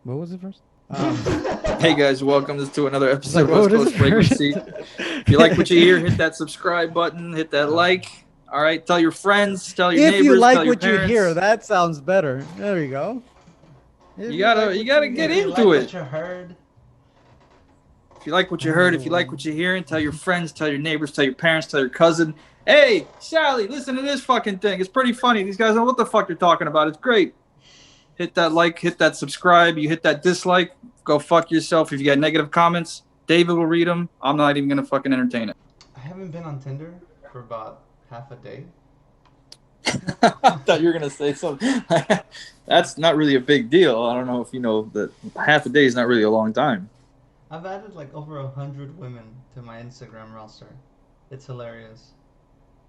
What was it first? Hey guys, welcome to another It's like, episode of West what is Coast it first? Frequency. If you like what you hear, hit that subscribe button, hit that like. All right, tell your friends, tell your If you neighbors, tell like your what you hear, parents. that sounds better. There you go. If You you like gotta you what you gotta get If you hear. into like what it. you heard, If you like what you heard, if you like Oh, what you're hearing, tell your friends, tell your neighbors, tell your parents, tell your cousin. Hey, Sally, listen to this fucking thing. It's pretty funny. These guys know what the fuck they're talking about. It's great. Hit that like, hit that subscribe. You hit that dislike, go fuck yourself. If you got negative comments, David will read them. I'm not even gonna fucking entertain it. I haven't been on Tinder for about half a day. I thought you were gonna say something. That's not really a big deal. I don't know if you know that half a day is not really a long time. I've added like over 100 women to my Instagram roster. It's hilarious.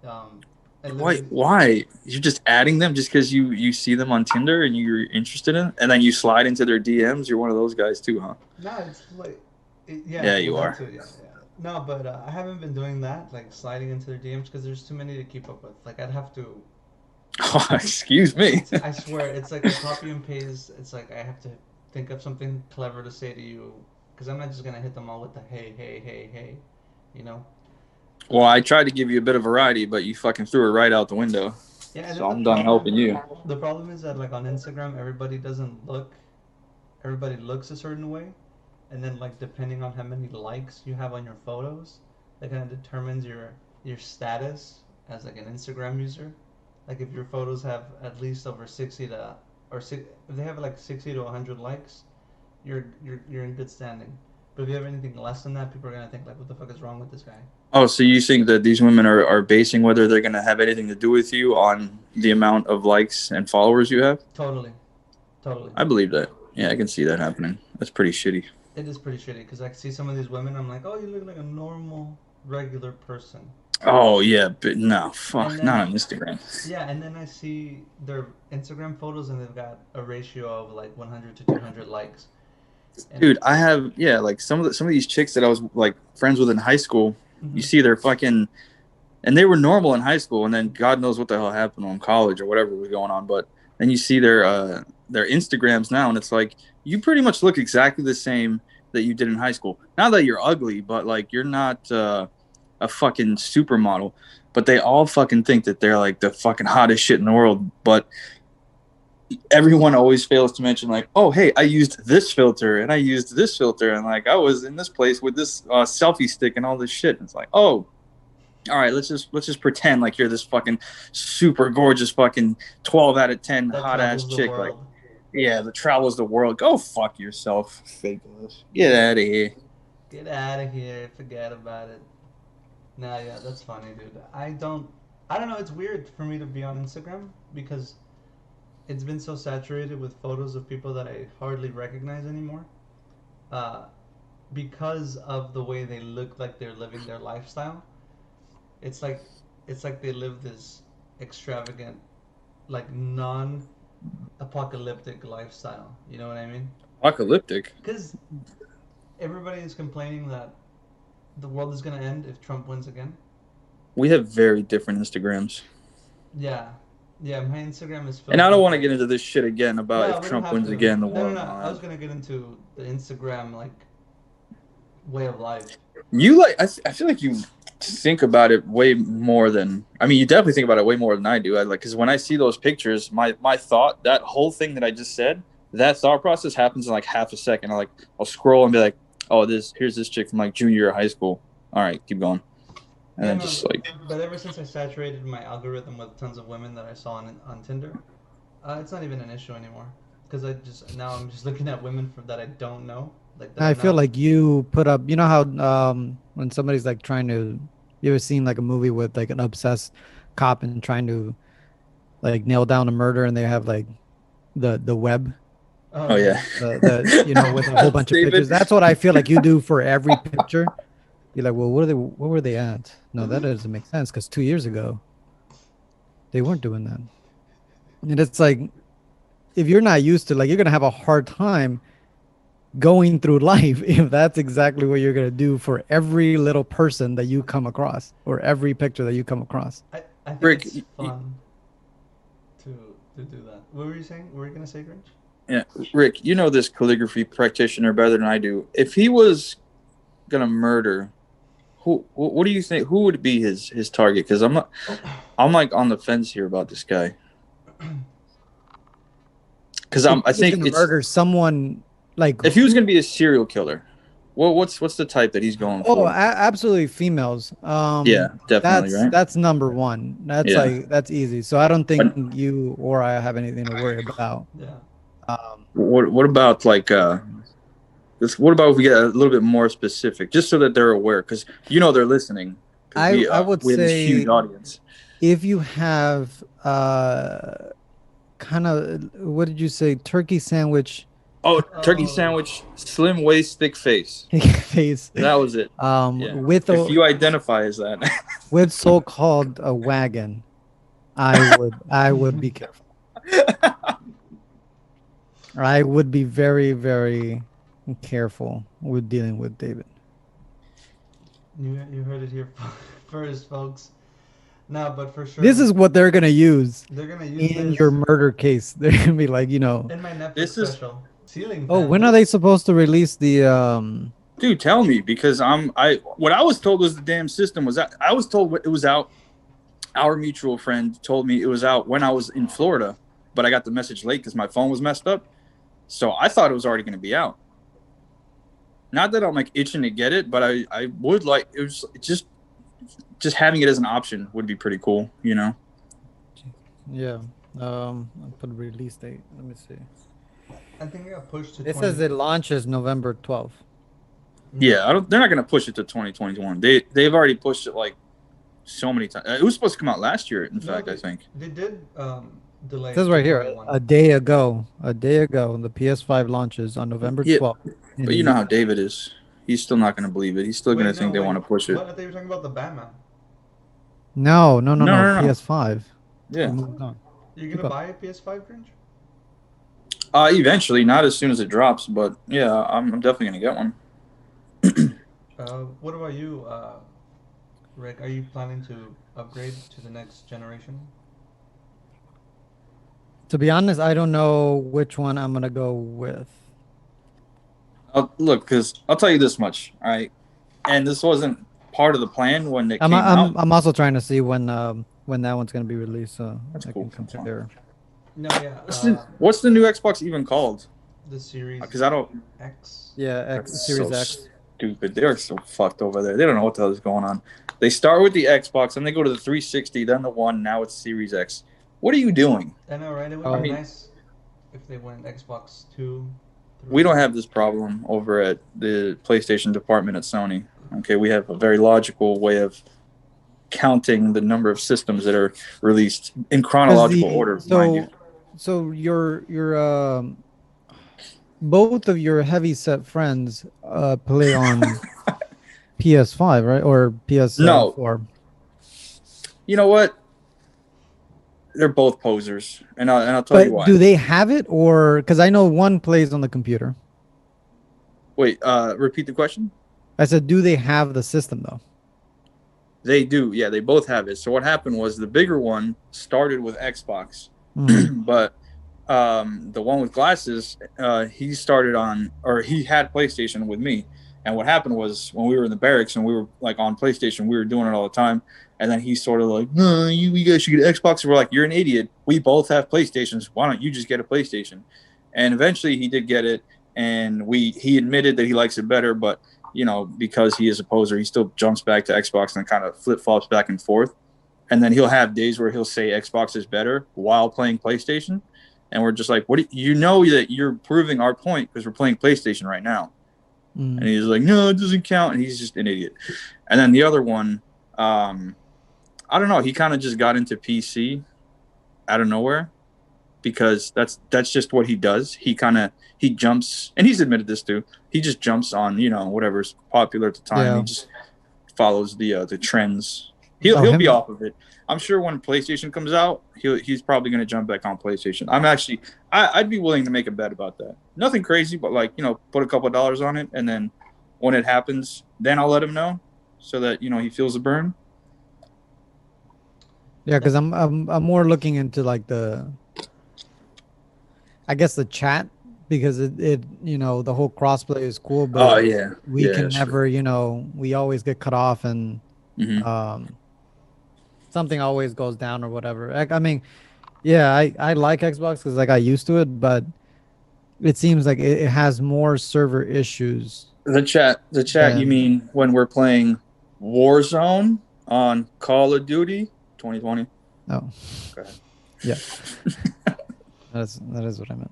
Um, I Why? literally Why? You're just adding them just because you see them on Tinder and you're interested in, and then you slide into their DMs. You're one of those guys too, huh? no, it's like yeah, Yeah, well you that are. too, yeah, yeah. No, but I haven't been doing that, like sliding into their DMs because there's too many to keep up with. Like I'd have to. Oh, excuse me. It's I swear it's like a copy and paste. It's like I have to think of something clever to say to you because I'm not just gonna hit them all with the hey hey hey hey, you know. Well, I tried to give you a bit of variety, but you fucking threw it right out the window. Yeah, and So then I'm done helping you. the problem is that like on Instagram, everybody looks a certain way, and then like depending on how many likes you have on your photos, that kind of determines your status as like an Instagram user. Like if your photos have at least over 60 to if they have like 60 to 100 likes, you're in good standing. But if you have anything less than that, people are gonna think like, what the fuck is wrong with this guy? Oh, so you think that these women are basing whether they're going to have anything to do with you on the amount of likes and followers you have? Totally, totally. I believe that. Yeah, I can see that happening. That's pretty shitty. It is pretty shitty because I see some of these women. I'm like, oh, you look like a normal, regular person. Oh, yeah, but no, And fuck, not then on Instagram. yeah, and then I see their Instagram photos and they've got a ratio of like 100 to 200 likes. And Dude, I have, yeah, like some of these chicks that I was like friends with in high school. You mhm. see, they're fucking, and they were normal in high school, and then God knows what the hell happened in college or whatever was going on. But then you see their Instagrams now, and it's like you pretty much look exactly the same that you did in high school. Not that you're ugly, but like you're not a fucking supermodel. But they all fucking think that they're like the fucking hottest shit in the world. But everyone always fails to mention like, oh hey, I used this filter and I used this filter and like I was in this place with this selfie stick and all this shit. And it's like, oh, all right, let's just pretend like you're this fucking super gorgeous fucking 12 out of 10 That hot ass travels the chick. Like, world. yeah, the travels the world. Go fuck yourself, fake ass. Get out of here. Get out of here. Forget about it. Nah, yeah, that's funny, dude. I don't know. It's weird for me to be on Instagram because it's been so saturated with photos of people that I hardly recognize anymore. Uh, because of the way they look like they're living their lifestyle. It's like it's like they live this extravagant, like non-apocalyptic lifestyle. You know what I mean? Apocalyptic. Because everybody is complaining that the world is gonna end if Trump wins again. We have very different Instagrams. Yeah, yeah. My Instagram is And filled I don't with want to like. get into this shit again about No, if we don't Trump have wins to. again, the No, no, world and no. all I that. was gonna get into the Instagram like way of life. You like, I feel like you think about it way more than, I mean, you definitely think about it way more than I do. I like, because when I see those pictures, my thought, that whole thing that I just said, that thought process happens in like half a second. I'll scroll and be like, oh, here's this chick from like junior year of high school. All right, keep going. And Yeah, then no, just like, but ever since I saturated my algorithm with tons of women that I saw on Tinder, it's not even an issue anymore. Because I just now I'm just looking at women from that I don't know, like that I I feel know. like you put up, you know how when somebody's like trying to, you ever seen like a movie with like an obsessed cop and trying to like nail down a murder and they have like the web, Oh oh yeah. yeah. the you know, with a whole bunch of pictures. David. That's what I feel like you do for every picture. You're like, well, what were they at? No, that doesn't make sense because 2 years ago they weren't doing that. And it's like if you're not used to, like, you're gonna have a hard time going through life if that's exactly what you're gonna do for every little person that you come across or every picture that you come across. I think Rick, it's fun to do that. What were you saying? What were you gonna say, Grinch? Yeah, Rick, you know this calligraphy practitioner better than I do. If he was gonna murder, who? What do you think? Who would be his target? Because I'm not. I'm like on the fence here about this guy. Because If I he was think gonna it's murder someone, like if he was who? gonna be a serial killer. Well, what's the type that he's going Oh, for? absolutely females. Yeah, definitely, right? That's number one. That's Yeah. like that's easy. So I don't think But you or I have anything to worry about. Yeah. what about like this? What about if we get a little bit more specific, just so that they're aware? Because they're listening. Because I would we have this huge say audience. if you have kind of what did you say, turkey sandwich Oh, turkey Oh. sandwich, slim waist, thick face. face That was it. Yeah. with If a you identify as that. with so-called a wagon, I would be careful. I would be very, very careful with dealing with David. You heard it here first, folks. No, but for This sure is what they're gonna use they're gonna use in your this murder case. They're gonna be like, in my Netflix This is special. Ceiling oh, fan, when are dude. they supposed to release the dude. Tell me because I what I was told was the damn system was out. I was told it was out. Our mutual friend told me it was out when I was in Florida, but I got the message late because my phone was messed up. So I thought it was already going to be out. Not that I'm like itching to get it, but I would like it was just having it as an option would be pretty cool, you know. yeah. I'll put release date. Let me see. I think it got pushed to It says 20. it launches November 12th. Yeah, I No, don't. They're not going to push it to 2021. They've already pushed it like so many times. It was supposed to come out last year. In no, fact, I think. they did It delay says it to right here, 21. a day ago, the PS5 launches on November Yeah, 12th in but the you know how US. David is. He's still not going to believe it. He's still going to Wait, no, think they want wait. to push it. What? I thought you were talking about the Batman. No, no, no, No, no. no, no. PS5. We Yeah. moved on. You're Keep gonna up. buy a PS5, Grinch? Eventually, not as soon as it drops, but yeah, I'm definitely going to get one. What about you, Rick? Are you planning to upgrade to the next generation? To be honest, I don't know which one I'm gonna go with. Look, because I'll tell you this much, all right? And this wasn't part of the plan when it came out. I'm also trying to see when that one's gonna be released, so That's I cool. can That's fine. compare. No, yeah. What's the new Xbox even called? The Series Because I don't. X. Yeah, That's Series so X. stupid. They're so fucked over there. They don't know what the hell is going on. They start with the Xbox, then they go to the 360, then the One. Now it's Series X. What are you doing? I know, right? It would Oh. be I mean, nice if they went Xbox 2, we 3. don't have this problem over at the PlayStation department at Sony. Okay, we have a very logical way of counting the number of systems that are released in Because chronological the order, mind you. so your both of your heavy set friends play on PS5, right? Or No, PS4. you know what? They're both posers, and I'll tell you But why. do they have it, or because I know one plays on the computer. Wait, repeat the question. I said, do they have the system though? They do, yeah. They both have it. So what happened was the bigger one started with Xbox, Mhm. but the one with glasses, he started on, or he had PlayStation with me. And what happened was when we were in the barracks and we were like on PlayStation, we were doing it all the time. And then he's sort of like, no, you guys should get Xbox. And we're like, you're an idiot. We both have PlayStations. Why don't you just get a PlayStation? And eventually he did get it, and he admitted that he likes it better, but because he is a poser, he still jumps back to Xbox and kind of flip flops back and forth. And then he'll have days where he'll say Xbox is better while playing PlayStation. And we're just like, what? You know that you're proving our point because we're playing PlayStation right now. And Mm. he's like, no, it doesn't count. And he's just an idiot. And then the other one, I don't know. He kind of just got into PC out of nowhere because that's just what he does. He jumps, and he's admitted this too. He just jumps on whatever's popular at the time. He Yeah. just follows the trends. Oh, He'll be him. off of it. I'm sure when PlayStation comes out, he's probably going to jump back on PlayStation. I'd be willing to make a bet about that. Nothing crazy, but like put a couple of dollars on it, and then when it happens, then I'll let him know so that he feels the burn. Yeah, because I'm more looking into like I guess the chat because it the whole crossplay is cool, but Oh yeah, we yeah, can that's true. never we always get cut off and Hmm. um something always goes down or whatever. I mean, yeah, I like Xbox because I got used to it, but it seems like it has more server issues The chat. You than mean when we're playing Warzone on Call of Duty 2020? oh Go ahead. yeah, that is what I meant.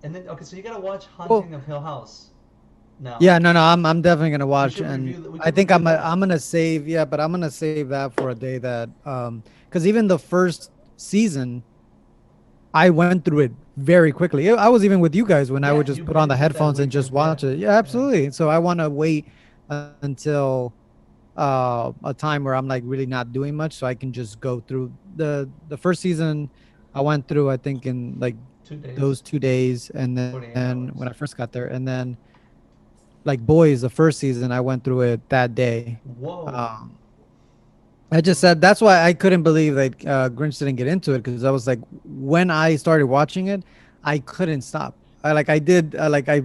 And then okay, so you gotta watch Well, Haunting of Hill House now. yeah, no, I'm definitely gonna We watch, should and review. We I could think review that. I'm gonna save, yeah, but I'm gonna save that for a day that because even the first season I went through it very quickly. I was even with you guys when I would Yeah, just you put on the binged it that headphones and weekend. just Yeah, watch it. Yeah, yeah. absolutely. So I want to wait until a time where I'm like really not doing much so I can just go through the first season. I went through I think in like 2 days, those 2 days, and 48 then when I hours. first got there, and then like Boys, the first season, I went through it that day. Whoa. Um, I just said that's why I couldn't believe that Grinch didn't get into it because I was like, when I started watching it, I couldn't stop. I did I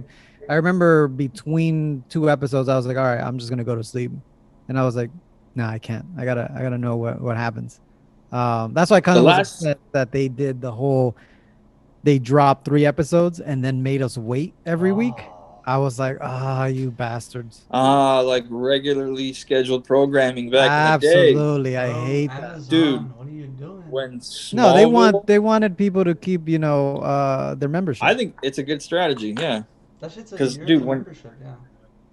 remember between two episodes, I was like, all right, I'm just gonna go to sleep, and I was like, no, I can't. I gotta know what happens. That's why I kind The of was last upset that they dropped 3 episodes and then made us wait every week. Oh. I was like, ah, you bastards. like regularly scheduled programming back in the day, Absolutely, I Bro, hate that. dude. Amazon, what are you doing? When No, Smallville, they wanted people to keep, their I membership. think it's a good strategy. Yeah, That shit's a because dude, yearly when membership, yeah.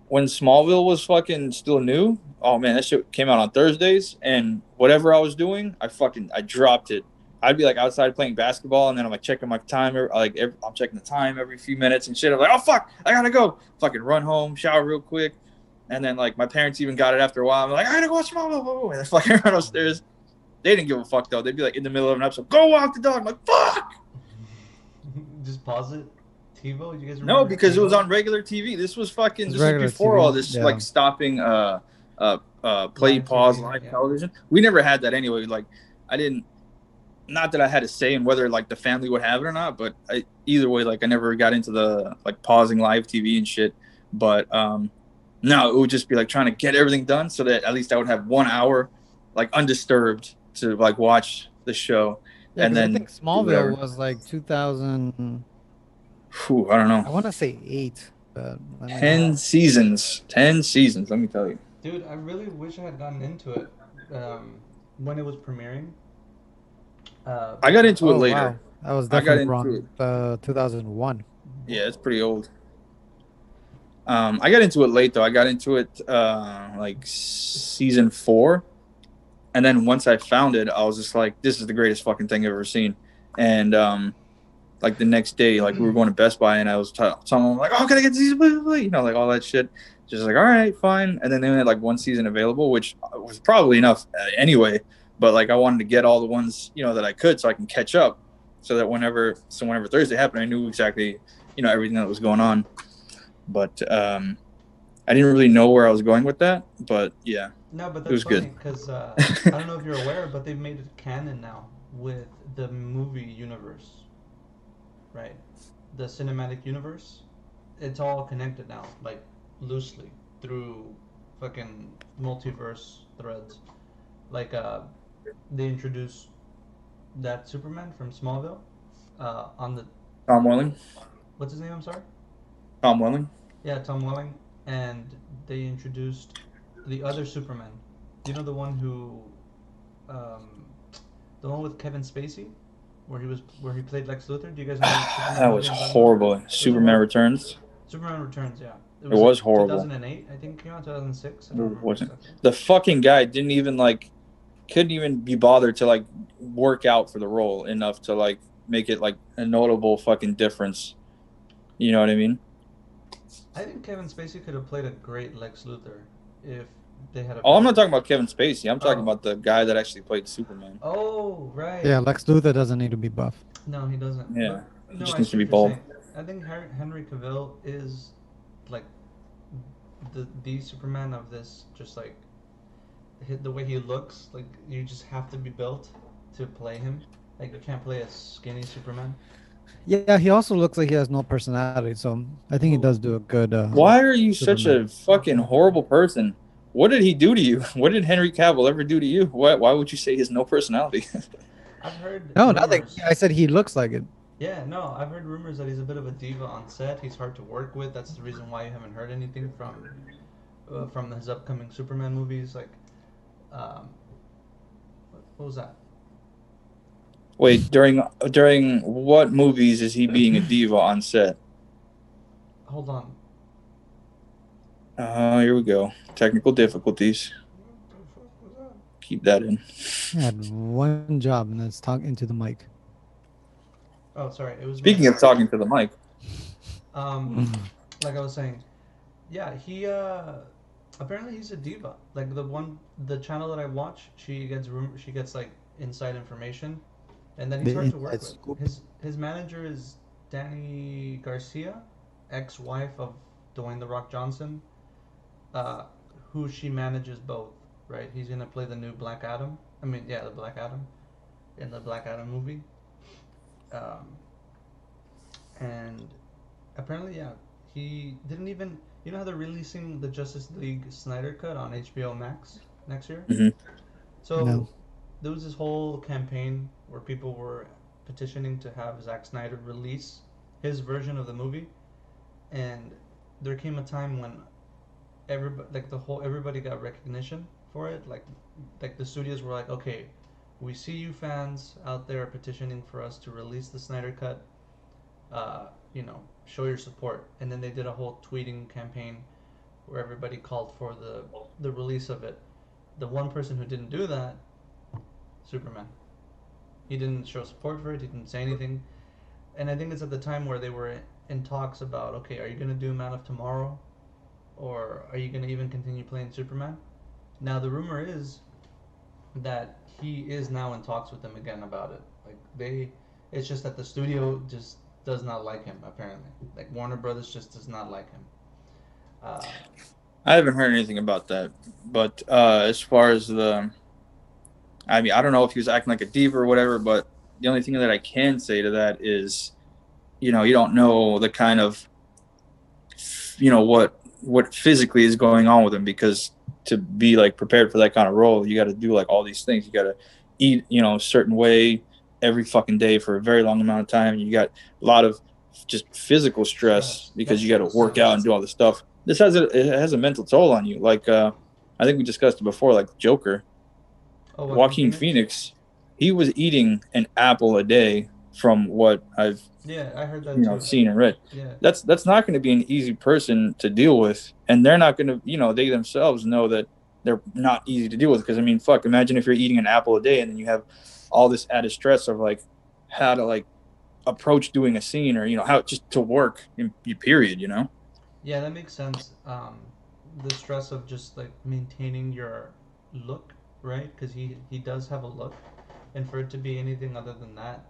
when Smallville was fucking still new, oh man, that shit came out on Thursdays, and whatever I was doing, I dropped it. I'd be like outside playing basketball, and then I'm like checking my timer, I'm checking the time every few minutes and shit. I'm like, oh fuck, I gotta go. Fucking run home, shower real quick, and then like my parents even got it after a while. I'm like, I gotta go watch Smallville, and I fucking run upstairs. They didn't give a fuck though. They'd be like in the middle of an episode, go walk the dog. I'm like, fuck. Just pause it. TiVo, you guys No, remember because it was TiVo? on regular TV. It's This was regular before all TV. this Yeah. like stopping play Live pause TV, live yeah. television. We never had that anyway. Like I didn't not that I had a say in whether like the family would have it or not, but either way, like I never got into the like pausing live TV and shit. But no, it would just be like trying to get everything done so that at least I would have 1 hour like undisturbed to like watch the show Yeah, and because I then think do Smallville whatever. was like 2000. Whew, I don't know. I want to say 8, but let me. 10 seasons, let me tell you. Dude, I really wish I had gotten into it when it was premiering. I got Because into it Oh later. wow, that was I got definitely into it. wrong. 2001. Yeah, it's whoa. pretty old. I got into it late though. I got into it like season 4, and then once I found it, I was just like, "This is the greatest fucking thing I've ever seen." And like the next day, like we were going to Best Buy, and I was telling them like, "Oh, can I get these?" Like all that shit. Just like, all right, fine. And then they had like one season available, which was probably enough anyway. But like, I wanted to get all the ones that I could, so I can catch up, so that whenever Thursday happened, I knew exactly everything that was going on. But I didn't really know where I was going with that. But yeah, No, but it that's was good. funny because I don't know if you're aware, but they've made it canon now with the movie universe, right? The cinematic universe. It's all connected now, like loosely through fucking multiverse threads. Like they introduced that Superman from Smallville on the Tom Welling. what's his name? I'm sorry. Tom Welling. Yeah, Tom Welling, and they introduced the other Superman. You know the one who, um, the one with Kevin Spacey, where he played Lex Luthor. Do you guys know what Superman That movie was I'm talking about? horrible. Was it Superman horrible? Returns. Superman Returns. Yeah, it It was like was horrible. 2008. I think it came out 2006. I It don't remember wasn't. exactly. The fucking guy didn't even like couldn't even be bothered to like work out for the role enough to like make it like a notable fucking difference. You know what I mean? I think Kevin Spacey could have played a great Lex Luthor if they had a Oh, I'm better. not talking about Kevin Spacey. I'm talking Oh, about the guy that actually played Superman. oh, Yeah, right. Lex Luthor doesn't need to be buff. No, he doesn't. Yeah, But he no, just I needs to see be what you're bald. saying. I think Henry Cavill is like the Superman of this. Just like the way he looks, like you just have to be built to play him. Like you can't play a skinny Superman. Yeah, he also looks like he has no personality, so I think he Who? does do a good Why are you such Superman. a fucking horrible person? What did he do to you? What did Henry Cavill ever do to you? Why would you say he has no personality? I've heard No, nothing. rumors. I said he looks like it. Yeah, no, I've heard rumors that he's a bit of a diva on set. He's hard to work with. That's the reason why you haven't heard anything from his upcoming Superman movies. Like, um, what was that? Wait, during what movies is he being a diva on set? Hold on. Here we go. Technical difficulties. What the fuck was that? Keep that in. He had one job, and that's talk into the mic. Oh, sorry. It was my. Speaking of talking to the mic, Um, like I was saying, yeah, he apparently he's a diva. Like the channel that I watch, she gets like inside information, and then he's The hard to inside work with. scoop. His manager is Danny Garcia, ex-wife of Dwayne the Rock Johnson, uh, who she manages both. Right, he's gonna play the new Black Adam. I mean, yeah, the Black Adam in the Black Adam movie. Um, and apparently, yeah, he didn't even. You know how they're releasing the Justice League Snyder Cut on HBO Max next year? hmm So No. there was this whole campaign where people were petitioning to have Zack Snyder release his version of the movie, and there came a time when everybody got recognition for it. Like the studios were like, okay, we see you fans out there petitioning for us to release the Snyder Cut. Show your support. And then they did a whole tweeting campaign where everybody called for the release of it. The one person who didn't do that, Superman. He didn't show support for it. He didn't say anything. And I think it's at the time where they were in talks about, okay, are you gonna do Man of Tomorrow, or are you gonna even continue playing Superman? Now the rumor is that he is now in talks with them again about it. It's just that the studio just does not like him apparently. Like Warner Brothers just does not like him. Uh, I haven't heard anything about that. But as far as I mean, I don't know if he was acting like a diva or whatever. But the only thing that I can say to that is, you don't know the kind of, what physically is going on with him, because to be like prepared for that kind of role, you got to do like all these things. You got to eat, a certain way every fucking day for a very long amount of time. You got a lot of just physical stress Stress. because That's you got true. to work out and do all this stuff. It has a mental toll on you. Like I think we discussed it before. Like Joker, Oh, Joaquin Joaquin Phoenix. Phoenix, he was eating an apple a day from what I've Yeah, I heard that too. seen and read. Yeah. That's not going to be an easy person to deal with, and they're not going to, they themselves know that they're not easy to deal with. Because I mean, fuck, imagine if you're eating an apple a day and then you have all this added stress of like how to like approach doing a scene, or how just to work in period. Yeah, that makes sense. The stress of just like maintaining your look, right? Because he does have a look, and for it to be anything other than that,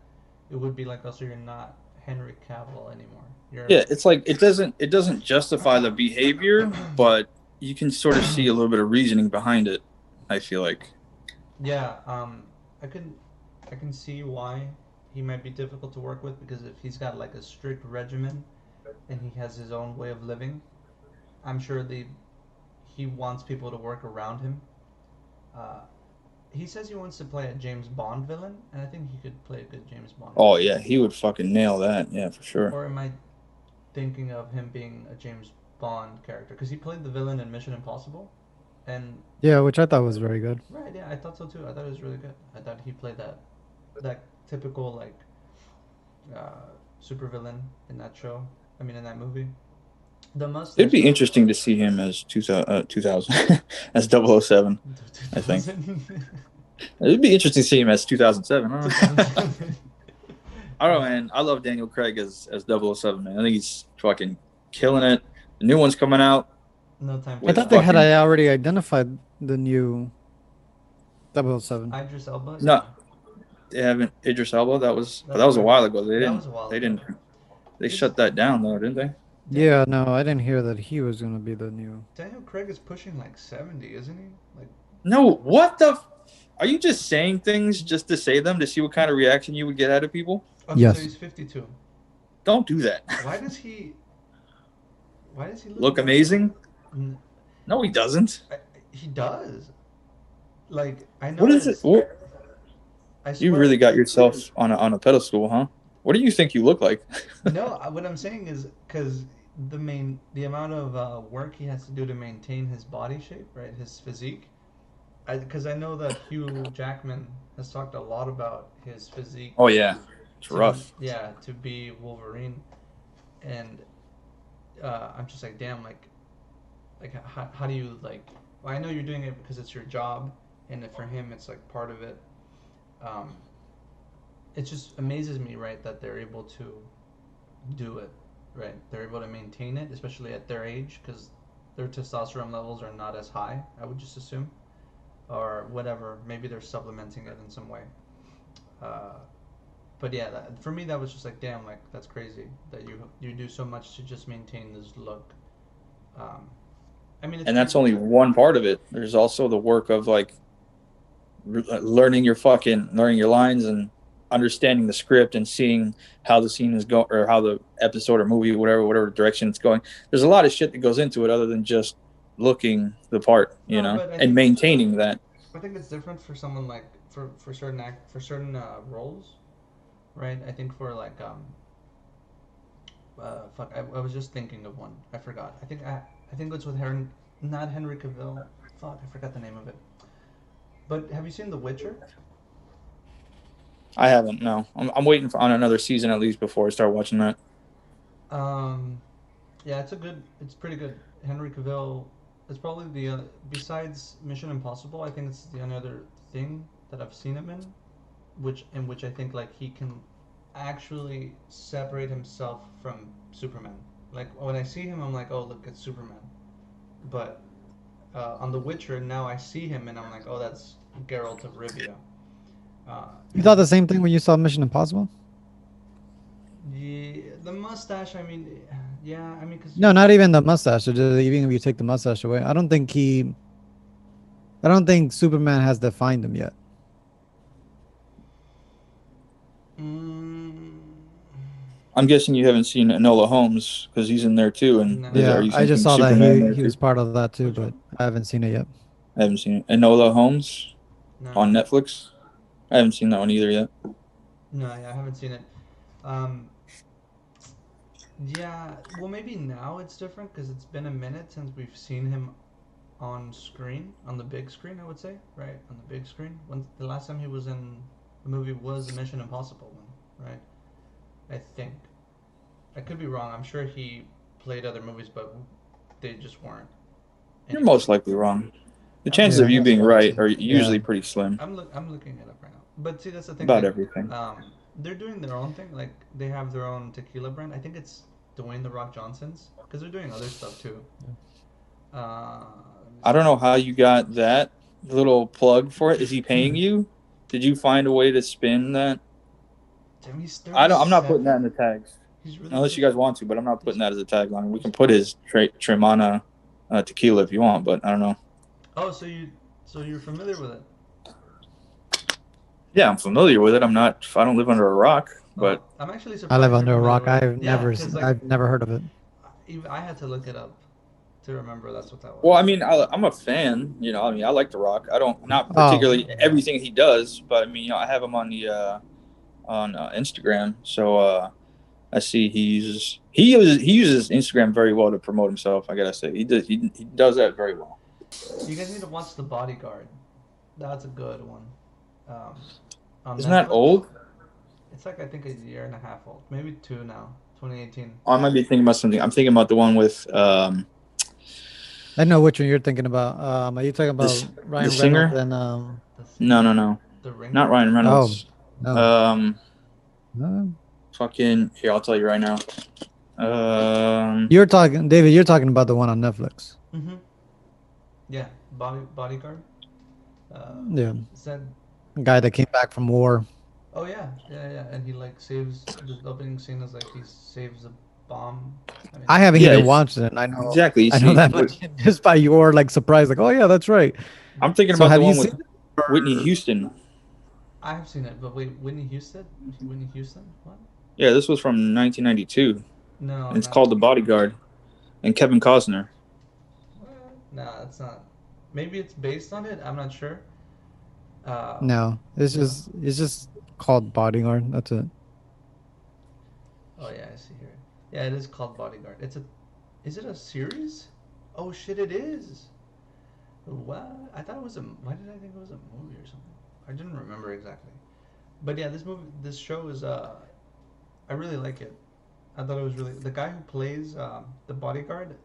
it would be like, also, you're not Henry Cavill anymore. You're Yeah, it's like it doesn't justify the behavior, but you can sort of see a little bit of reasoning behind it, I feel like. Yeah. I can I can see why he might be difficult to work with, because if he's got like a strict regimen and he has his own way of living, I'm sure he wants people to work around him. Uh, he says he wants to play a James Bond villain, and I think he could play a good James Bond Oh villain. yeah, he would fucking nail that. Yeah, for sure. Or am I thinking of him being a James Bond character? Because he played the villain in Mission Impossible, and Yeah, which I thought was very good. right, yeah, I thought so too. I thought it was really good. I thought he played that typical like super villain in that show. I mean, in that movie. The It'd mustache be though. interesting to see him as 2000 as 007, I think. 2000. It'd be interesting to see him as 2007. I don't know. 2007. I don't know, man. I love Daniel Craig as 007, man. I think he's fucking killing it. The new one's coming out No time for I with thought that. they had fucking already identified the new 007. Idris Elba. no. Yeah, They haven't Idris Elba. But that's that was a correct. while ago. They That didn't. was a while They ago. didn't. They It's shut that down though, didn't they? Dan- Yeah, no, I didn't hear that he was gonna be the new. Daniel Craig is pushing like 70, isn't he? Like, No. What the? Are you just saying things just to say them to see what kind of reaction you would get out of people? Okay, so Yes. he's 52. Don't do that. Why does he? Why does he Look young? amazing? N- No, he doesn't. he does. Like I What is it? noticed. What, I you swear. really got yourself on a pedestal, huh? What do you think you look like? No, what I'm saying is because the amount of work he has to do to maintain his body shape, right, his physique. Because I know that Hugh Jackman has talked a lot about his physique Oh yeah, it's to rough. to be Wolverine, and I'm just like, damn, like how do you like? Well, I know you're doing it because it's your job, and for him, it's like part of it. Um, it just amazes me, right, that they're able to do it, right? They're able to maintain it, especially at their age, because their testosterone levels are not as high. I would just assume, or whatever. Maybe they're supplementing it in some way. Uh, but yeah, for me, that was just like, damn, like that's crazy that you do so much to just maintain this look. Um, I mean, it's And that's crazy. only one part of it. There's also the work of like learning your lines and understanding the script and seeing how the scene is going or how the episode or movie whatever direction it's going. There's a lot of shit that goes into it other than just looking the part, No, but and maintaining that. I think it's different for someone like for certain for certain roles, right? I think for like fuck, I was just thinking of one. I forgot. I think it's with not Henry Cavill. Fuck, I forgot the name of it. But have you seen The Witcher? I haven't. No, I'm waiting on another season at least before I start watching that. Um, yeah, it's pretty good. Henry Cavill is probably the besides Mission Impossible. I think it's the only other thing that I've seen him in which I think like he can actually separate himself from Superman. Like when I see him, I'm like, oh look, it's Superman. But on The Witcher, now I see him and I'm like, oh, that's Geralt of Rivia. You thought His the same thing when you saw Mission Impossible? the mustache. I mean, yeah, I mean, because No, not even the mustache. Even if you take the mustache away, I don't think Superman has defined him yet. mm, I'm guessing you haven't seen Enola Holmes because he's in there too. And no, are Yeah, you I just thinking saw that Superman there he too? was part of that too, which but one? I haven't seen it yet. I haven't seen it. Enola Holmes No, on no, Netflix. I haven't seen that one either yet. no. Yeah, I haven't seen it. Um, yeah, well, maybe now it's different because it's been a minute since we've seen him on screen, on the big screen, I would say, right? On the big screen. When the last time he was in a movie was the Mission Impossible one, right? I think. I could be wrong. I'm sure he played other movies, but they just weren't You're anything. most likely wrong. The I'm chances looking. of Yeah, you being right are yeah. usually pretty slim I'm looking it up right now. But see, that's the thing. about Like, everything. they're doing their own thing. Like, they have their own tequila brand. I think it's Dwayne the Rock Johnson's because they're doing other stuff too. Let me I see. don't know how you got that little plug for it. Is he paying you? Did you find a way to spin that? Damn, he's I don't. I'm not putting that in 37. the tags He's really unless you guys want to, but I'm not he's putting that as a tagline. We he's can put twenty. his Tremana tequila if you want, but I don't know. Oh, so you're familiar with it? Yeah, I'm familiar with it. I'm not. I don't live under a rock, Oh, but I'm actually I live surprised you're under a familiar rock. with it. Yeah, because like I've never heard of it. I had to look it up to remember that's what that well, was. I mean, I'm a fan. I mean, I like the Rock. I don't not Oh, particularly everything he does, but I mean, I have him on the on Instagram, so I see he uses Instagram very well to promote himself. I gotta say, he does that very well. You guys need to watch The Bodyguard. That's a good one. Um, on Isn't that Netflix. old? It's like I think a year and a half old, maybe two now. 2018. Oh, I might be thinking about something. I'm thinking about the one with I know which one you're thinking about. Are you talking this about the Ryan Reynolds singer. and The No, singer, no, no, The not Ringer. Ryan oh Reynolds. no. Um, Uh, fucking here. I'll tell you right now. Um, you're talking, David. You're talking about the one on Netflix. Mm-hmm. Yeah, Bodyguard. Yeah, Said. guy that came back from war. Oh yeah, yeah, yeah, and he like saves the opening scene is like he saves a bomb. I mean, I haven't yeah, even it's watched it. And exactly. You I know see, that much just by your like surprise. Like, oh yeah, that's right. I'm thinking So about the have you one seen with it? Whitney Or- Houston. I've seen it, but wait, Whitney Houston? Whitney Houston? What? Yeah, this was from 1992, No, and it's not. called The Bodyguard, and Kevin Costner. What? No, it's not. Maybe it's based on it. I'm not sure. No, No. it's just called Bodyguard. That's it. Oh yeah, I see here. Yeah, it is called Bodyguard. It's a. Is it a series? Oh shit, it is. What? I thought it was a. Why did I think it was a movie or something? I didn't remember exactly. But yeah, this show is. I really like it. I thought it was really the guy who plays the bodyguard.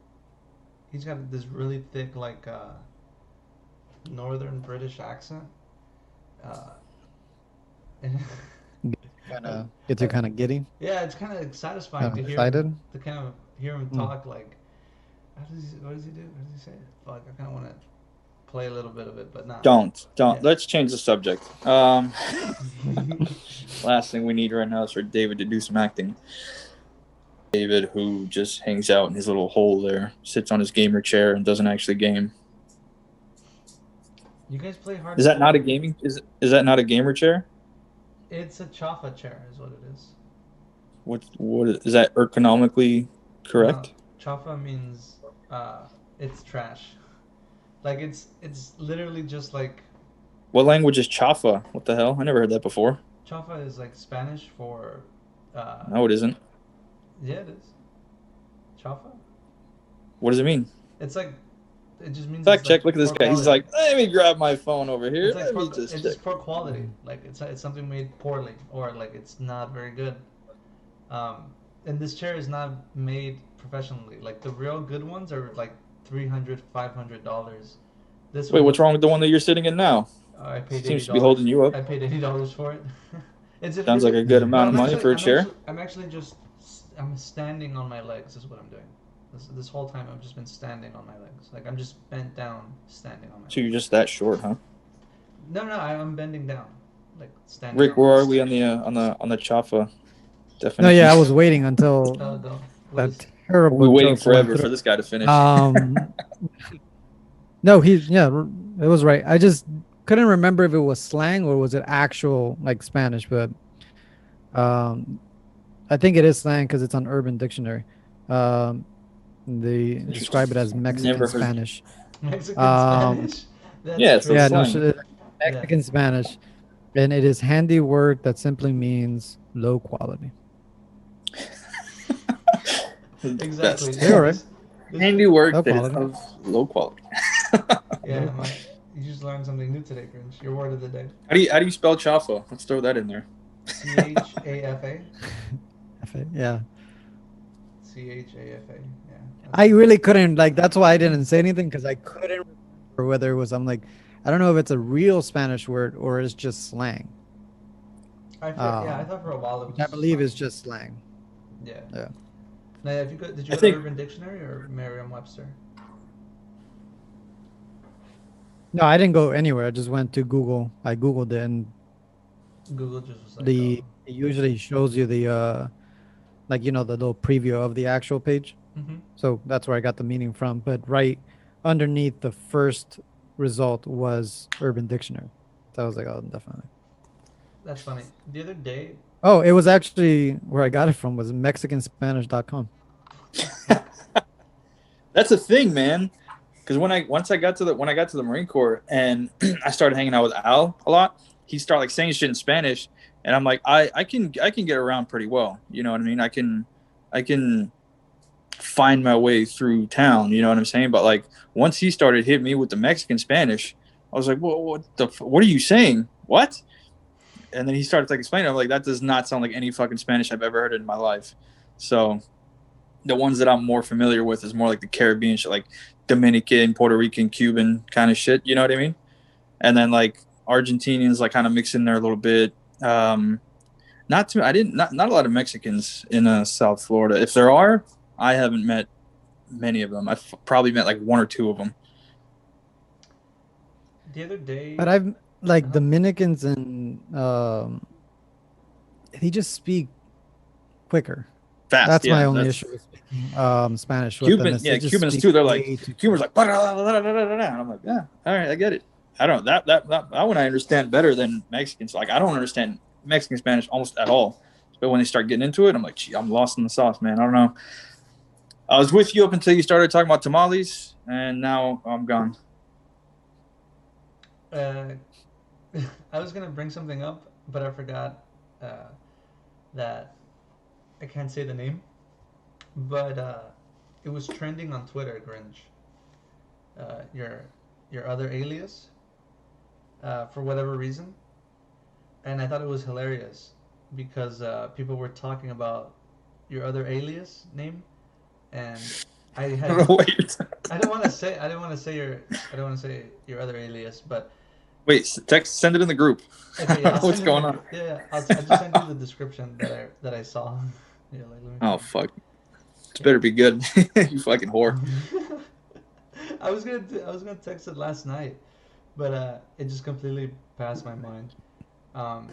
He's got this really thick like northern British accent. Uh, and Kind I, of gets you I, kind of giddy, yeah, it's kind of satisfying kind to of hear him excited. to kind of hear him Mm. talk like. What does he do? What does he say? Fuck, I kind of want to play a little bit of it, but nah. Don't. Yeah. Let's change the subject. Last thing we need right now is for David to do some acting. David, who just hangs out in his little hole there, sits on his gamer chair and doesn't actually game. You guys play Is that not a hardcore? gaming? Is that not a gamer chair? It's a chafa chair, is what it is. What is that ergonomically No, correct? chafa means it's trash. Like it's literally just like What language is chafa? What the hell? I never heard that before. chafa is like Spanish for No, it isn't. yeah it is. Chafa? What does it mean? It's like it just means Fact it's like check. Look at this poor guy. He's quality. like, let me grab my phone over here. It's like Let me it's just check. just poor quality. Like it's something made poorly or like it's not very good. And this chair is not made professionally. Like the real good ones are like $300, $500. This Wait, one what's wrong with the one that you're sitting in now? I paid eighty Seems to be holding dollars. you up. I paid $80 for it. It's if Sounds you're like a good well, amount of money for a chair. I'm actually just I'm standing on my legs is what I'm doing. This whole time I've just been standing on my legs. Like I'm just bent down, standing on my So you're legs. just that short, huh? No, I'm bending down, like standing Rick, on where my are we legs. on the Chafa No, definition? yeah, I was waiting until Oh, go. What that is? We're terrible waiting joke went forever through. for this guy to finish. Um, no, it was right. I just couldn't remember if it was slang or was it actual like Spanish, but um, I think it is slang because it's on Urban Dictionary. Um, they Interesting. describe it as Mexican Never heard. Spanish. Mexican Um, Spanish? That's Yeah, so yeah, it's no crazy. slang. shit. Yeah. Mexican Spanish, and it is handiwork that simply means low quality. Exactly. Best. Yeah, all right. This Handiwork Low that is quality. of low quality. yeah, you just learned something new today, Grinch. Your word of the day. How do you spell Chafa? Let's throw that in there. CHAFA. Yeah. CHAFA. Yeah. I really couldn't like that's why I didn't say anything because I couldn't remember whether it was I'm like I don't know if it's a real Spanish word or it's just slang. I thought for a while it Which was I just believe is slang. just slang. Yeah. Yeah. Now, if you did you I go to think Urban Dictionary or Merriam-Webster? No, I didn't go anywhere. I just went to Google. I Googled it and Google just was like, the oh. it usually shows you the like the little preview of the actual page. Mm-hmm. So that's where I got the meaning from. But right underneath the first result was Urban Dictionary. So I was like, oh, definitely. That's funny. The other day, Oh, it was actually where I got it from was mexicanspanish.com. that's a thing, man. Because once I got to the Marine Corps and I started hanging out with Al a lot, he started like saying shit in Spanish, and I'm like, I can get around pretty well. You know what I mean? I can find my way through town. You know what I'm saying? But like once he started hitting me with the Mexican Spanish, I was like, what are you saying? What? And then he started like explaining. I'm like, that does not sound like any fucking Spanish I've ever heard in my life. So the ones that I'm more familiar with is more like the Caribbean shit, like Dominican, Puerto Rican, Cuban kind of shit. You know what I mean? And then like Argentinians, like kind of mix in there a little bit. Not too. I didn't. Not a lot of Mexicans in South Florida. If there are, I haven't met many of them. I've probably met like one or two of them. the other day, But I've like uh-huh. Dominicans and they just speak quicker. Fast, That's my yeah. only That's issue with speaking Spanish with them Cuban. is they Yeah, just Cubans speak too. They're like way too Cubans quick. like, and I'm like, yeah, all right, I get it. I don't that one I understand better than Mexicans. Like I don't understand Mexican Spanish almost at all. But when they start getting into it, I'm like, gee, I'm lost in the sauce, man. I don't know. I was with you up until you started talking about tamales, and now I'm gone. Uh, I was gonna bring something up, but I forgot uh, that I can't say the name. But it was trending on Twitter, Grinch. Uh, your your other alias, for whatever reason, and I thought it was hilarious because people were talking about your other alias name, and I I don't know had what you're talking. I didn't want to say your other alias, but Wait, text, send it in the group. I okay, yeah, don't I'll know what's send it in going the on. group. Yeah, I'll just send you the description that I saw. Yeah, like let me Oh find. fuck, it's Yeah. better be good. You fucking whore. I was gonna text it last night, but it just completely passed my mind. Um,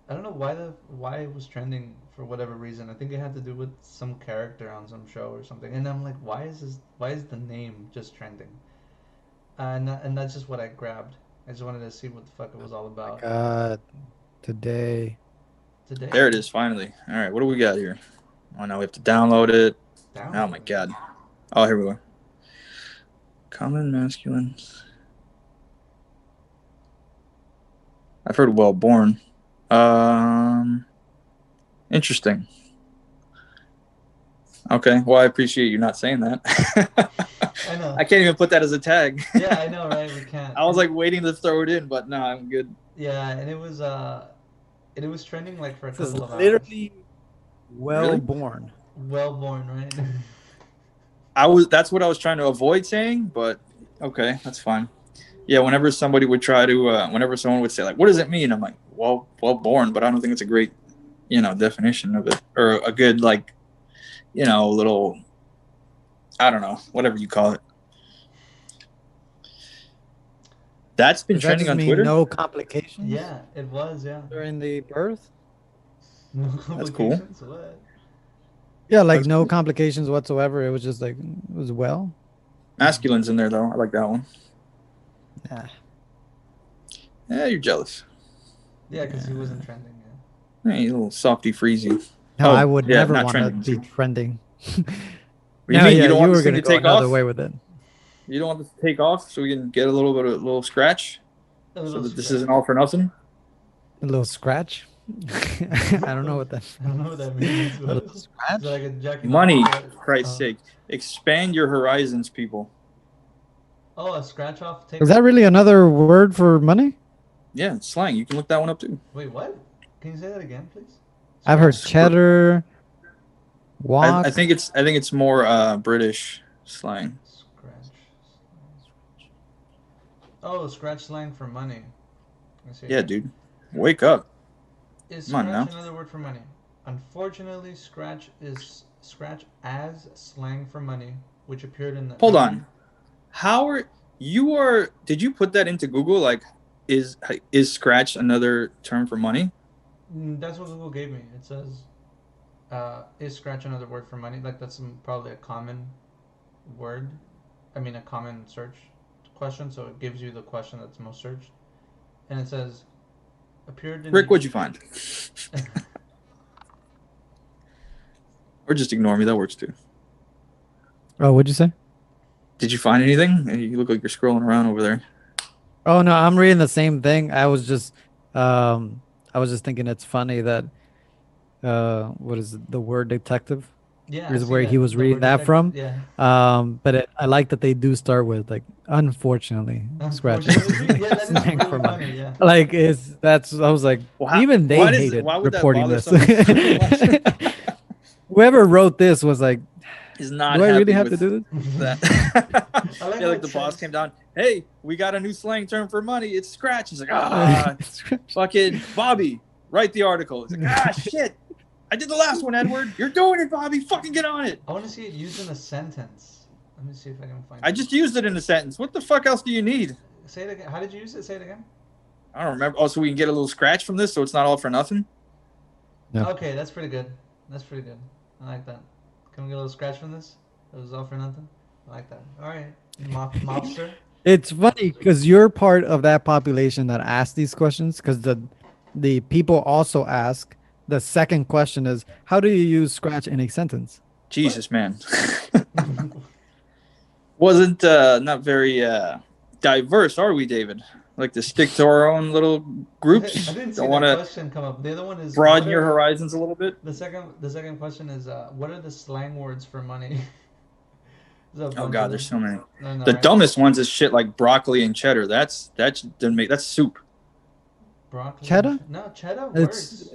I don't know why it was trending for whatever reason. I think it had to do with some character on some show or something. And I'm like, why is the name just trending? And that's just what I grabbed. I just wanted to see what the fuck it was all My about God, today. There today. it is, finally. All right, what do we got here? Oh, now we have to download it. Oh my Download it. god. Oh, here we go. Common masculine. I've heard well born. Interesting. Okay, well, I appreciate you not saying that. I know. I can't even put that as a tag. Yeah, I know, right? We can't. I was And like waiting to throw it in, but no, I'm good. yeah, and it was trending like for a This is couple of hours. literally well Really? born. Well born, right? That's what I was trying to avoid saying, but okay, that's fine. Yeah, whenever somebody would try to, whenever someone would say like, "What does it mean?" I'm like, well born," but I don't think it's a great, definition of it or a good like, little, I don't know, whatever you call it. That's been Does that trending just on mean Twitter. no complications Yeah, it was. Yeah, during the birth? no That's cool. complications. What? Yeah, like That's no cool. complications whatsoever. It was just like it was well. Masculine's in there though. I like that one. Yeah. Yeah, you're jealous. Yeah, because he Yeah. wasn't trending. Yeah. Hey, you little softy freezy. No, I Oh would yeah, never not want to trending. be What trending. do you No, mean? You yeah, don't you want were this thing gonna to go take another off? way with it. You don't want this to take off so we can get a little scratch, A so little that this scratch. isn't all for nothing. A little scratch. I don't know what that I don't know what that means. a What? little Is that like scratch. a jacking off? Money, Or, for Christ's sake, expand your horizons, people. oh, a scratch off Is tape. that really another word for money? Yeah, it's slang. You can look that one up too. Wait, what? Can you say that again, please? I've heard Scratch. cheddar, I walk. think it's more British slang. Scratch. Oh, scratch slang for money. I see. Yeah, dude, wake up. Is Come on scratch now. another word for money? Unfortunately, scratch as slang for money, which appeared in the Hold on. How are you are? Did you put that into Google? Like, is scratch another term for money? That's what Google gave me. It says, "Is scratch another word for money?" Like that's probably a common word. I mean, a common search question. So it gives you the question that's most searched, and it says, "Appeared in Rick, the." what'd you find? Or just ignore me. That works too. Oh, what'd you say? Did you find anything? You look like you're scrolling around over there. Oh no, I'm reading the same thing. I was just thinking it's funny that what is it, the word detective Yeah, I is see where he that. was The reading word that detective. from. Yeah. I like that they do start with like unfortunately scratches Unfortunately, yeah, that is slang really for money. funny. Yeah. Like is that's I was like Well, even they hated why would that reporting bother this. someone so much? Whoever wrote this was like, He's not do I really happy have to with do that. I like Yeah, how like it the boss says. came down. Hey, we got a new slang term for money. It's scratch. He's like, this? fucking Bobby, write the article. He's like, shit. I did the last one, Edward. You're doing it, Bobby. Fucking get on it. I want to see it used in a sentence. Let me see if I can find I it. just used it in a sentence. What the fuck else do you need? Say it again. How did you use it? Say it again. I don't remember. Oh, so we can get a little scratch from this, so it's not all for nothing. Yeah. Okay, that's pretty good. That's pretty good. I like that. Can we get a little scratch from this? It was all for nothing. I like that. All right, mobster. It's funny because you're part of that population that asks these questions because the people also ask. The second question is, how do you use scratch in a sentence? What? Jesus, man. Wasn't not very diverse, are we, David? Like to stick to our own little I groups. didn't see Don't want that to question come up. The other one is what broaden your are horizons a little bit. the second question is what are the slang words for money? There's a Oh bunch of God, there's them. so many. I know, The right? dumbest ones is shit like broccoli and cheddar. That's soup. Broccoli and Cheddar? no, cheddar It's works.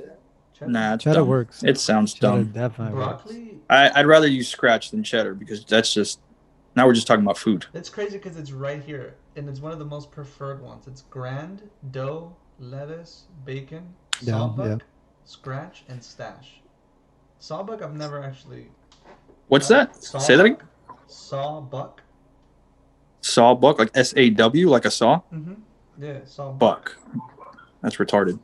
Cheddar. Nah, it's cheddar dumb. works. It sounds Cheddar dumb. definitely works. Broccoli. I'd rather use scratch than cheddar because that's just now we're just talking about food. It's crazy because it's right here, and it's one of the most preferred ones. It's grand, dough, lettuce, bacon, Yeah, yeah. sawbuck, scratch, and stash. Sawbuck, I've never actually. What's that? Say that again. Sawbuck, sawbuck. Sawbuck, like SAW, like a saw. Mm-hmm. Yeah, sawbuck. Buck. That's retarded.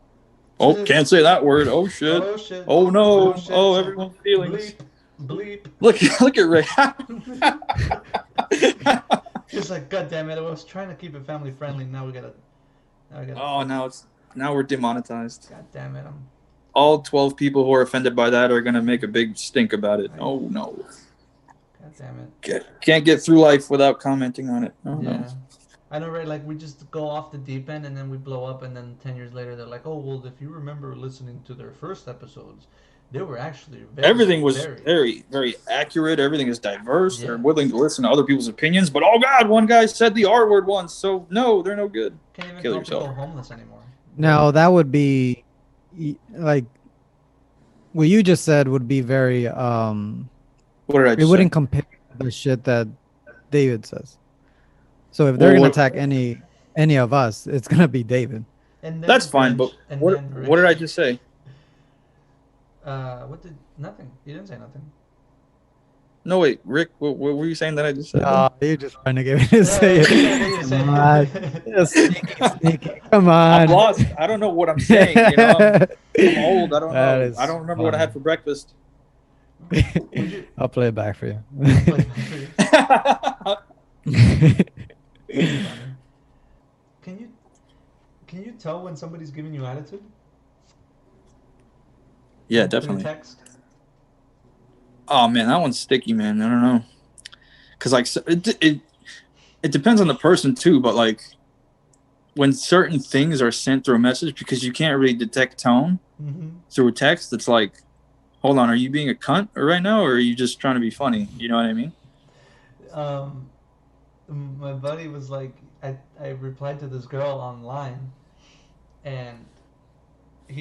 Oh, can't say that word. Oh shit. Oh shit. Oh no. Oh shit. Oh, everyone's feelings. Bleep. Look at Rick. Just like, God damn it! I was trying to keep it family friendly. Now we gotta. Oh, now we're demonetized. God damn it! All 12 people who are offended by that are gonna make a big stink about it. Oh no. God damn it! Can't get through life without commenting on it. Oh Yeah. no. I know, right? Like, we just go off the deep end and then we blow up, and then 10 years later, they're like, oh, well, if you remember listening to their first episodes, they were actually Everything was very. very, very accurate. Everything is diverse. Yeah. They're willing to listen to other people's opinions. But oh god, one guy said the R word once, so no, they're no good. Can't even Kill call yourself. people homeless anymore. Now that would be like what you just said would be very What did I it just wouldn't say? compare to the shit that David says. So if they're Well, gonna what, attack any of us, it's gonna be David. And then that's fine, but Grinch, and what then what did I just say? What did. Nothing. You didn't say nothing. No wait, Rick, what were you saying that I just said? You're just trying to get me to say it. Come on. Yeah, sneaky. Come I'm on. lost. I don't know what I'm saying. You know, I'm old. I don't That know. is I don't remember what I had for breakfast. I'll play it back for you. Can you can you tell when somebody's giving you attitude? Yeah, Through definitely. text? Oh man, that one's sticky, man. I don't know, cause like it depends on the person too. But like when certain things are sent through a message, because you can't really detect tone Mm-hmm. through text, it's like, hold on, are you being a cunt right now, or are you just trying to be funny? You know what I mean? Um, my buddy was like, I replied to this girl online, and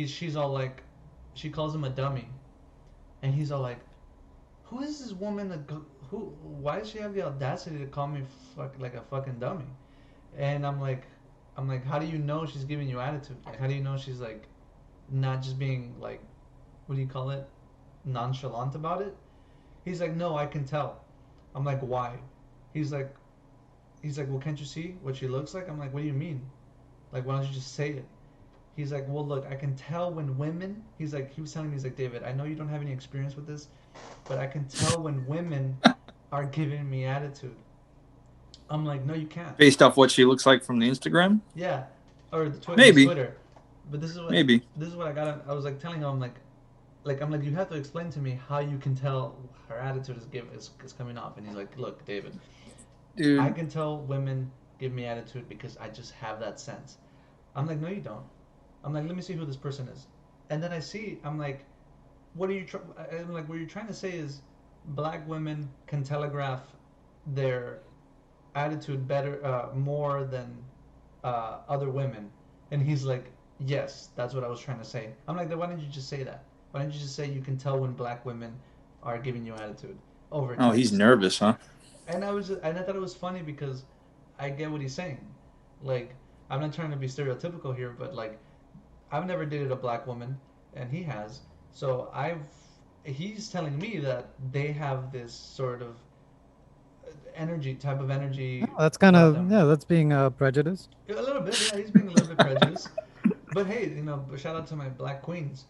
she's all like, she calls him a dummy, and he's all like, who is this woman? Who? Why does she have the audacity to call me like a fucking dummy? And I'm like, how do you know she's giving you attitude? Like, how do you know she's like, not just being like, what do you call it, nonchalant about it? He's like, no, I can tell. I'm like, why? He's like, well, can't you see what she looks like? I'm like, what do you mean? Like, why don't you just say it? He's like, well, look, I can tell when women. He's like, he was telling me, he's like, David, I know you don't have any experience with this, but I can tell when women are giving me attitude. I'm like, no, you can't. Based off what she looks like from the Instagram, Yeah, or the maybe, Twitter. But this is what maybe. this is what I got. I was like telling him, I'm like, you have to explain to me how you can tell her attitude is coming off. And he's like, look, David, Dude, I can tell women give me attitude because I just have that sense. I'm like, no, you don't. I'm like, let me see who this person is. And then I see, I'm like, what are you? I'm like, what you're trying to say is, black women can telegraph their attitude better, more than other women. And he's like, yes, that's what I was trying to say. I'm like, then why didn't you just say that? Why didn't you just say you can tell when black women are giving you attitude over oh, he's text? nervous, huh? And I thought it was funny because I get what he's saying. Like, I'm not trying to be stereotypical here, but like, I've never dated a black woman, and he has. So he's telling me that they have this sort of type of energy Oh, that's kind about of them. yeah. That's being prejudiced. A little bit, yeah. He's being a little bit prejudiced. But hey, shout out to my black queens.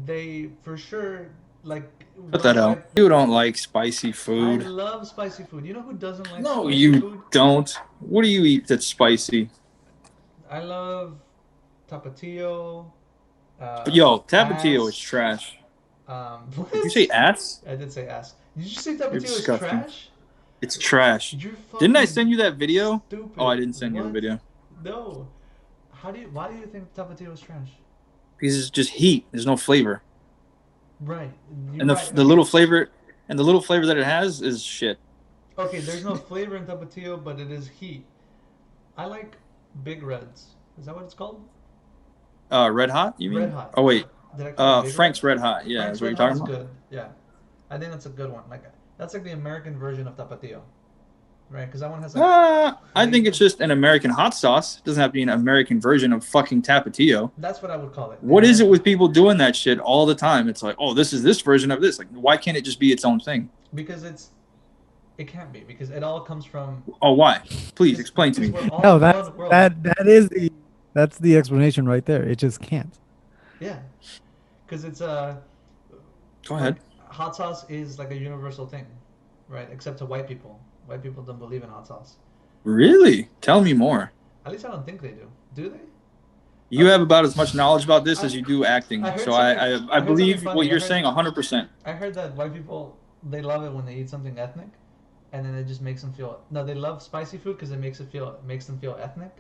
They for sure Like Cut that out. You don't like spicy I food. love spicy food. You know who doesn't like No, spicy you food? don't. What do you eat that's spicy? I love tapatio, Yo, Tapatio is ass. trash. Did you What? say ass? I did say ass. Did you say You're tapatio is disgusting. trash? It's trash. You're Didn't I fucking send you that video? Oh, I stupid. didn't send you the What? video. No. How do you? Why do you think tapatio is trash? Because it's just heat. There's no flavor. Right. You're And the right. the Okay. little flavor and the little flavor that it has is shit. Okay. There's no flavor in tapatio, but it is heat. I like Big Reds. Is that what it's called? Red Hot, you Red mean? Hot. Oh wait. Did I call it Big Red? Frank's Red Hot. Yeah, Frank's that's what Red you're Hot talking is about. good. Yeah, I think that's a good one. Like that's like the American version of tapatio, right? Because that one has like I think flavor. it's just an American hot sauce. It doesn't have to be an American version of fucking Tapatio. That's what I would call it. What is it with people doing that shit all the time? It's like, oh, this is this version of this. Like, why can't it just be its own thing? Because it can't be because it all comes from. Oh, why? Please explain to me. We're all No, in that's one world. that's the explanation right there. It just can't. Yeah, because it's Go ahead. hot sauce is like a universal thing, right? Except to white people. White people don't believe in hot sauce. Really? Tell me more. At least I don't think they do. Do they? You have about as much knowledge about this as you do acting. I heard So something- I I heard believe something funny. what you're I heard- saying 100%. I heard that white people they love it when they eat something ethnic, and then it just makes them feel. No, they love spicy food because it makes them feel ethnic.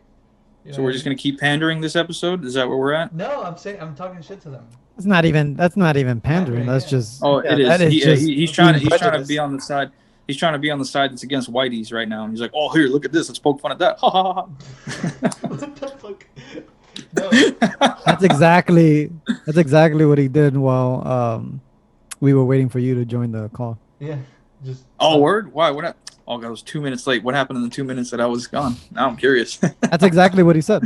You know So what we're I just mean? gonna keep pandering this episode? Is that where we're at? No, I'm talking shit to them. That's not even pandering. Pandering, That's yeah. just Oh, it is. that is just He's trying to being prejudiced. be on the side. He's trying to be on the side that's against whiteys right now. And he's like, oh, here, look at this. Let's poke fun at that. Ha ha ha. What the fuck? No. That's exactly what he did while we were waiting for you to join the call. Yeah, just. Oh, word? Why? What? Oh, I was 2 minutes late. What happened in the 2 minutes that I was gone? Now I'm curious. That's exactly what he said.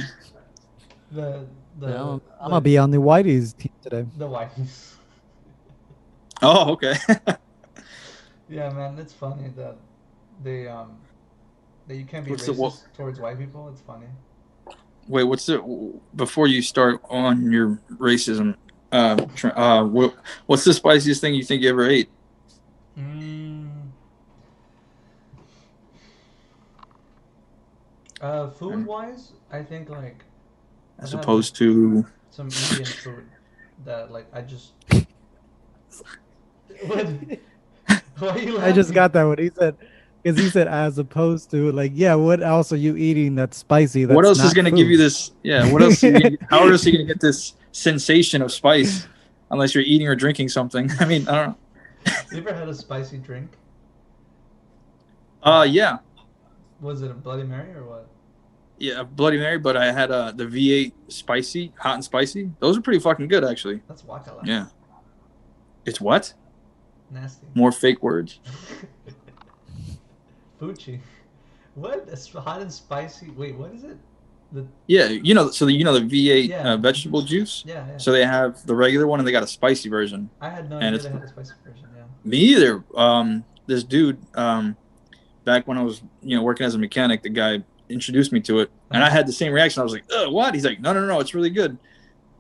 The I'm gonna be on the Whitey's team today. the whiteys. Oh, okay. Yeah, man, it's funny that they that you can't be What's the- racist towards white people. It's funny. Wait, before you start on your racism, what's the spiciest thing you think you ever ate? Food wise, I think like As I'd have, opposed to some Indian food that like I just. What? Why are you laughing? I just got that what he said. Because he said, as opposed to, like, yeah, what else are you eating that's spicy? That's what else is not going to food? give you this? Yeah, what else? How else are you going to get this sensation of spice? Unless you're eating or drinking something. I mean, I don't know. You ever had a spicy drink? Yeah, Was it a Bloody Mary or what? yeah, Bloody Mary. But I had the V8 spicy, hot and spicy. Those are pretty fucking good, actually. That's wakala. Yeah. It's what? Nasty. More fake words. Fuchi. What? It's hot and spicy. Wait, what is it? Yeah, the V8 Yeah. vegetable juice. Yeah, yeah. So they have the regular one and they got a spicy version. I had no and idea it's- they had a spicy version. Yeah. Me either. This dude, back when I was, working as a mechanic, the guy introduced me to it, and I had the same reaction. I was like, "Ugh, what?" He's like, "No, it's really good."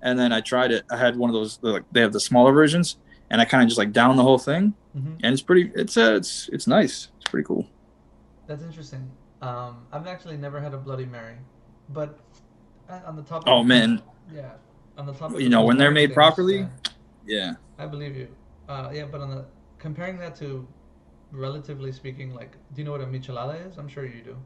And then I tried it. I had one of those. Like, they have the smaller versions, and I kind of just like down the whole thing, Mm-hmm. and it's pretty. It's nice. It's pretty cool. That's interesting. I've actually never had a Bloody Mary, but on the topic. Oh man, Yeah, on the topic. You of know, those when they're Mary made things, properly? yeah, yeah. I believe you. Yeah, but comparing that to, relatively speaking, like, do you know what a michelada is? I'm sure you do.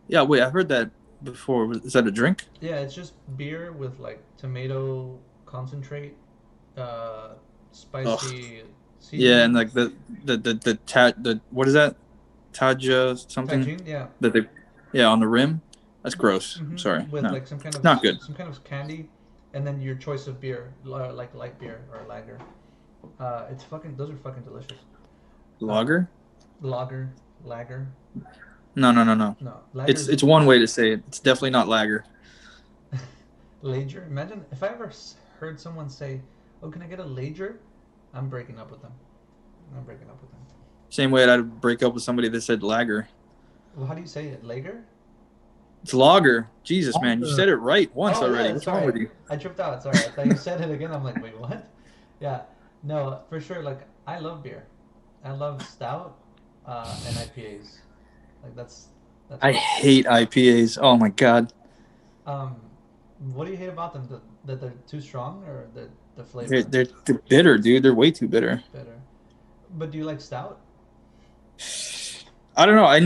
Yeah. Wait, I've heard that before. Is that a drink? Yeah, it's just beer with like tomato concentrate, spicy. Yeah, and seasonings. like the what is that? Taja something Tagine, yeah. that they on the rim. That's gross. Mhm. Sorry. With No. like some kind of not good. some kind of candy, and then your choice of beer, like light beer or lager. It's fucking. Those are fucking delicious. Lager? Lager. No. No, lager. It's one way to say it. It's definitely not lager. Lager. Imagine if I ever heard someone say, "Oh, can I get a lager?" I'm breaking up with them. Same way I'd break up with somebody that said lager. Well, how do you say it? Lager? It's lager. Jesus, man, you said it right once Oh, already. yeah, What's sorry. wrong with you? I tripped out. Sorry, I thought you said it again. I'm like, wait, what? Yeah. No, for sure. Like I love beer. I love stout and IPAs. Like that's I my. hate IPAs. Oh my god, Um, what do you hate about them? That they're too strong or the they're, flavor they're they're bitter, dude. They're way too bitter. better? But do you like stout? I don't know. I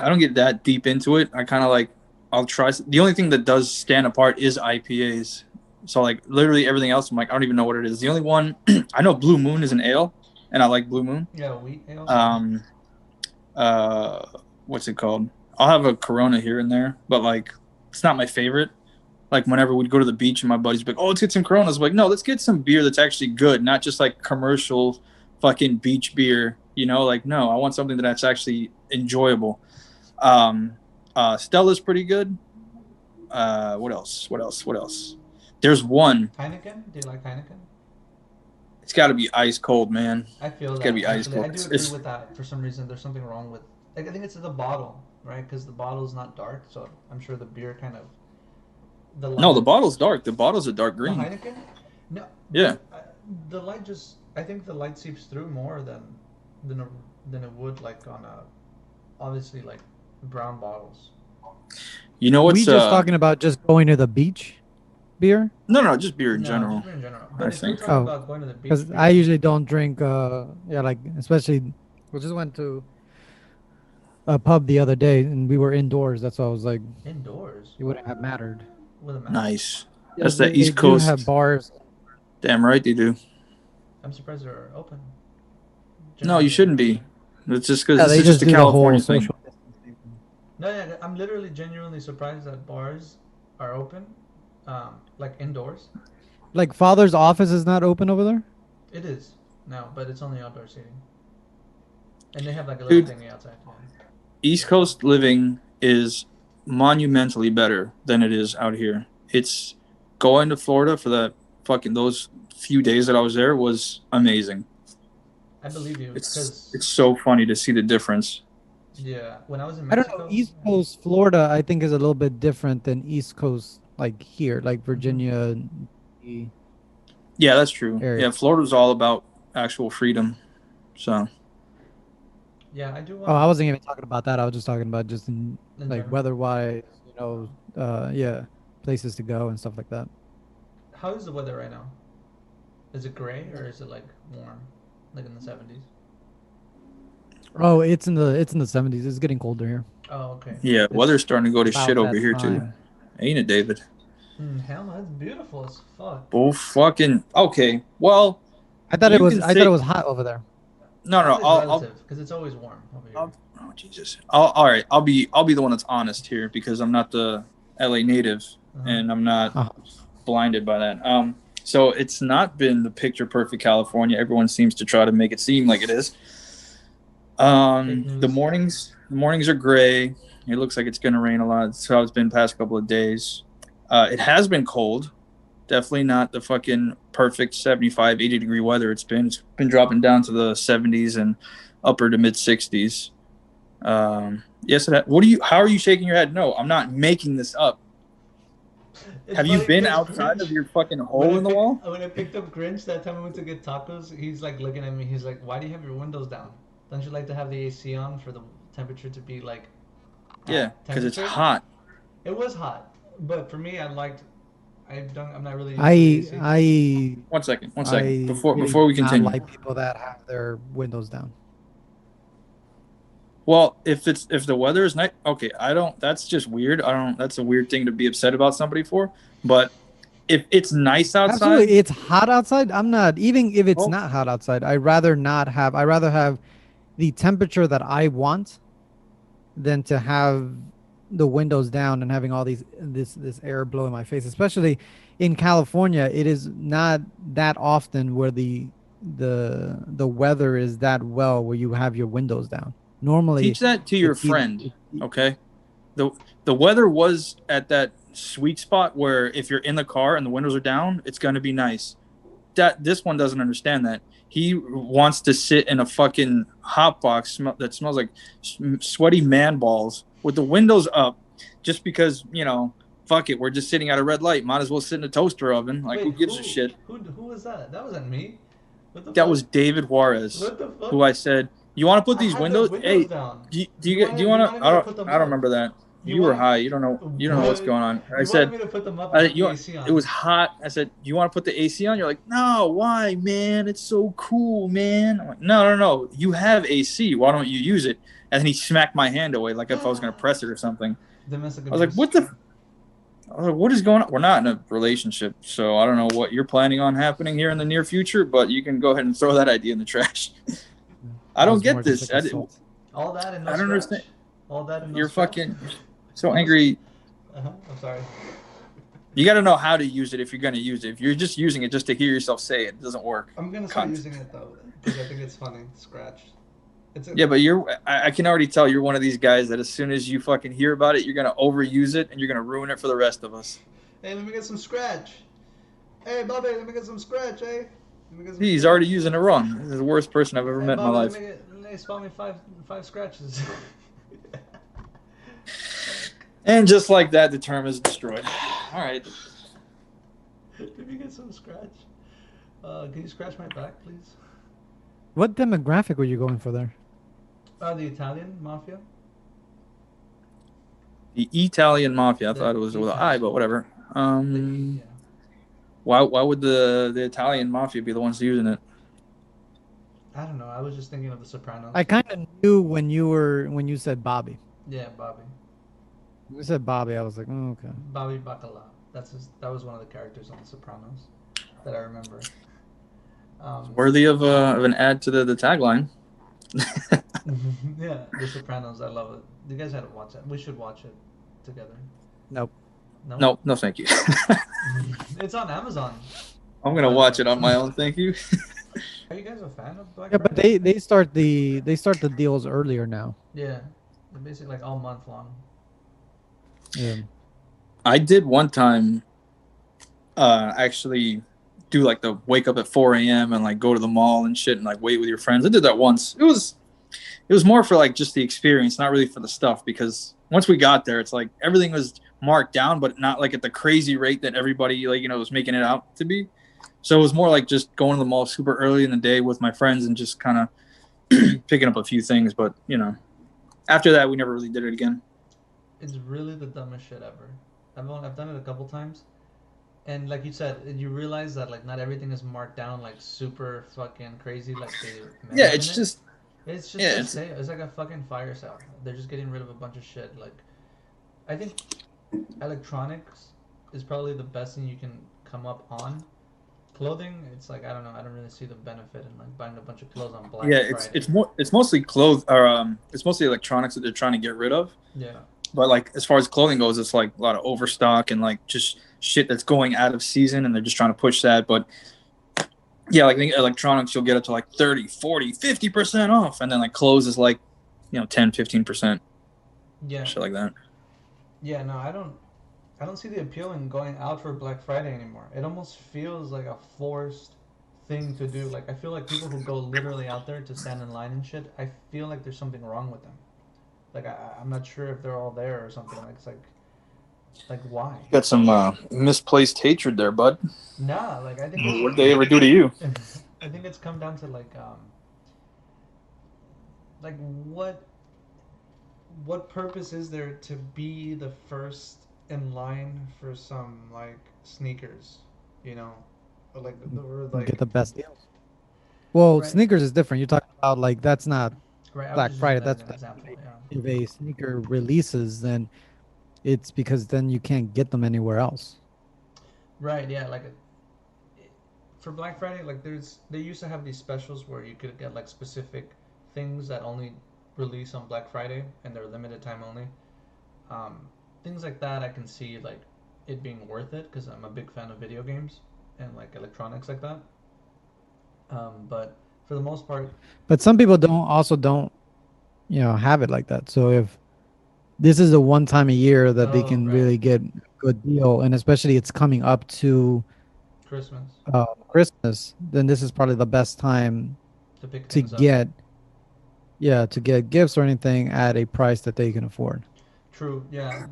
don't get that deep into it. I kind of like I'll try. The only thing that does stand apart is IPAs. So like literally everything else, I'm like I don't even know what it is. The only one I know Blue Moon is an ale, and I like Blue Moon. Yeah, wheat ales. Um, uh, what's it called? I'll have a Corona here and there, but like it's not my favorite. Like whenever we'd go to the beach and my buddies would be like, "Oh, let's get some Coronas." I'm like, no, let's get some beer that's actually good, not just like commercial fucking beach beer. Like no, I want something that's actually enjoyable. Um, Stella's pretty good. What else? What else? What else? There's one. Heineken? Do you like Heineken? It's got to be ice cold, man. I feel It's got to that be ice actually. I cold. do It's, agree it's with that. For some reason, there's something wrong with. Like, I think it's the bottle, right? Because the bottle's not dark, so I'm sure the beer kind of the no, the light. bottle's dark. The bottle's a dark The green. Heineken? No, Yeah. but the light just. I think the light seeps through more than a, than it would like on a obviously like brown bottles. You know We what's just talking about just going to the beach beer? no, just beer in No, just general. beer in general. I But if we're think. talking Oh, about going to the beach because I beer, usually don't drink. Yeah, like especially we just went to a pub the other day and we were indoors. That's why I was like, indoors it wouldn't have mattered. with a mask. Nice. Yeah, That's that they East do have Coast. bars. Damn right they do. I'm surprised they're open. No, you Genuinely. shouldn't be. It's just because Yeah, this they is just just a do the whole California thing. social distancing. No, yeah, I'm literally genuinely surprised that bars are open, like indoors. Like father's office is not open over there. It is now, but it's only outdoor seating, and they have like a little Dude, thingy outside. Yeah. East Coast living is monumentally better than it is out here. It's going to Florida for that fucking those few days that I was there was amazing. I believe you, It's because it's so funny to see the difference. yeah, when I was in I don't know. Mexico, East Coast Florida, I think, is a little bit different than East Coast, like here, like hmm Virginia and the Yeah, that's true. area. Yeah, Florida's all about actual freedom. So yeah, I do. Oh, I wasn't even talking about that. I was just talking about just in, In like general, weather-wise, yeah, places to go and stuff like that. how is the weather right now? Is it gray or is it like warm, like in the 70s? Oh, it's in the 70s. It's getting colder here. Oh, okay. yeah, weather's It's starting to go to shit about over that here too. time. Ain't it, David? Hell no, that's beautiful as fuck. Oh fucking okay. Well, I thought it you was can I thought say it was hot over there. no, I no. think it's relative because it's always warm over here. Oh Jesus. All right. I'll be the one that's honest here because I'm not the LA native Uh-huh. and I'm not Oh, blinded by that. So it's not been the picture perfect California. Everyone seems to try to make it seem like it is. Fake The news. mornings are gray. It looks like it's gonna rain a lot. That's how it's been past couple of days. It has been cold. Definitely not the fucking perfect 75, 80-degree weather it's been. It's been dropping down to the 70s and upper to mid 60s. Yes, how are you shaking your head? No, I'm not making this up. It's Have you funny been because outside of Grinch, your fucking hole in the wall? when I picked up Grinch that time we went to get tacos, he's like looking at me. He's like, "Why do you have your windows down? Don't you like to have the AC on for the temperature to be like Yeah, at because it's temperature?" hot. It was hot, but for me, I liked. I don't. I'm not really used to the I AC. I One second. I really Before do we not continue. like people that have their windows down. Well, if the weather is nice, okay, I don't. That's just weird. I don't. That's a weird thing to be upset about somebody for. But if it's nice outside, Absolutely, it's hot outside. I'm not even if it's well, not hot outside. I rather not have. I rather have the temperature that I want than to have the windows down and having all this air blow in my face. Especially in California, it is not that often where the weather is that well where you have your windows down. Normally, teach that to your it's either friend. Okay. the The weather was at that sweet spot where if you're in the car and the windows are down, it's gonna be nice. That this one doesn't understand that. He wants to sit in a fucking hot box that smells like sweaty man balls with the windows up, just because fuck it, we're just sitting at a red light. Might as well sit in a toaster oven. Like, who Wait, gives a shit? who was that? That wasn't me. What the That fuck? was David Juarez, What the fuck? who I said, "You want to put I these had the windows? windows Hey, down. do you want You to? wanted me to put them I don't up. remember that. You You were wanted high. You don't know what's what? going on." I You wanted said, me to put them up and put the you AC it on. was hot. I said, "You want to put the AC on?" You're like, "No, why, man? It's so cool, man." I'm like, "No. You have AC. Why don't you use it?" And then he smacked my hand away like if I was gonna press it or something. Domestic I was like, abuse. "What the?" I was like, "What is going on?" We're not in a relationship, so I don't know what you're planning on happening here in the near future. But you can go ahead and throw that idea in the trash. I It don't was more get just this. like assault. All that and no I don't understand. scratch. All that and no You're scratch. fucking so angry. I'm sorry. You got to know how to use it if you're gonna use it. If you're just using it just to hear yourself say it, it doesn't work. I'm gonna start using it though because I think it's funny. Scratch. It's a, Yeah, but I can already tell you're one of these guys that as soon as you fucking hear about it, you're gonna overuse it and you're gonna ruin it for the rest of us. Hey, let me get some scratch. Hey, Bobby, let me get some scratch. Hey, let me get some He's scratch. already using it wrong. This is the worst person I've ever Hey, met in my Bobby, life. let me spot me five scratches. And just like that, the term is destroyed. All right. Let me get some scratch. Can you scratch my back, please? What demographic were you going for there? The Italian mafia. The Italian mafia. I The thought it was with an I, Italian. but whatever. Yeah. Why would the Italian mafia be the ones using it? I don't know. I was just thinking of The Sopranos. I kind of knew when you said Bobby. Yeah, Bobby. When you said Bobby, I was like, oh, okay. Bobby Bacala. That was one of the characters on The Sopranos that I remember. Worthy of an ad to the tagline. Yeah, The Sopranos. I love it. You guys had to watch it. We should watch it together. Nope. No. No, thank you. It's on Amazon. I'm gonna watch it on my own. Thank you. Are you guys a fan of Black Yeah, but Friday? they start the deals earlier now. Yeah, they're basically like all month long. Yeah. I did one time actually do like the wake up at 4 a.m. and like go to the mall and shit and like wait with your friends. I did that once. It was more for like just the experience, not really for the stuff, because once we got there, it's like everything was marked down, but not like at the crazy rate that everybody like, was making it out to be. So it was more like just going to the mall super early in the day with my friends and just kind of picking up a few things. But, after that, we never really did it again. It's really the dumbest shit ever. I've done it a couple times, and like you said, you realize that like not everything is marked down like super fucking crazy like they Yeah, mention it's it. just, It's just yeah, a it's, sale. It's like a fucking fire sale. They're just getting rid of a bunch of shit. Like, I think electronics is probably the best thing you can come up on. Clothing, it's like I don't know. I don't really see the benefit in like buying a bunch of clothes on Black yeah, Friday. it's mostly clothes or it's mostly electronics that they're trying to get rid of. Yeah. But like as far as clothing goes, it's like a lot of overstock and like just shit that's going out of season, and they're just trying to push that. But yeah, like I think electronics, you'll get up to like 30, 40, 50% off, and then like clothes is like 10, 15%, Yeah. shit like that. Yeah. No, I don't see the appeal in going out for Black Friday anymore. It almost feels like a forced thing to do. Like I feel like people who go literally out there to stand in line and shit, I feel like there's something wrong with them. Like I'm not sure if they're all there or something. Like it's like why? Got some misplaced hatred there, bud. Nah, like I think What did they ever do to you? I think it's come down to like what purpose is there to be the first in line for some like sneakers, or like Get the best deals. Well, right, sneakers is different. You're talking about like that's not right. I was Black just using Friday. that as That's an example. Yeah. if a sneaker releases, then it's because then you can't get them anywhere else. Right. Yeah. Like for Black Friday, like they used to have these specials where you could get like specific things that only release on Black Friday and they're limited time only. Um, Things like that, I can see like it being worth it because I'm a big fan of video games and like electronics like that. But for the most part, But some people don't have it like that. So if this is the one time a year that they oh can right, really get a good deal, and especially it's coming up to Christmas Christmas, then this is probably the best time to pick to things up. get gifts or anything at a price that they can afford. True. Yeah,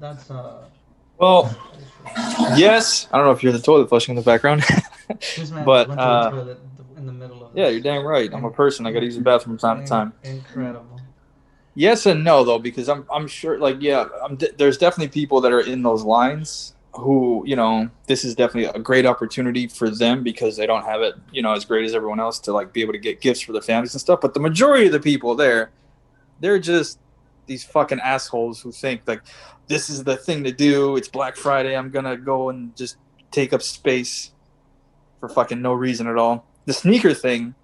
Well, that is true. yes. I don't know if you're the toilet flushing in the background, This man just but went to the toilet in the middle of Yeah, you're damn right. I'm a person. I got to use the bathroom from time to time. Incredible. Yes and no, though, because I'm sure, like, yeah, there's definitely people that are in those lines who, this is definitely a great opportunity for them because they don't have it, as great as everyone else to, like, be able to get gifts for their families and stuff. But the majority of the people there, they're just these fucking assholes who think, like, this is the thing to do. It's Black Friday. I'm going to go and just take up space for fucking no reason at all. The sneaker thing,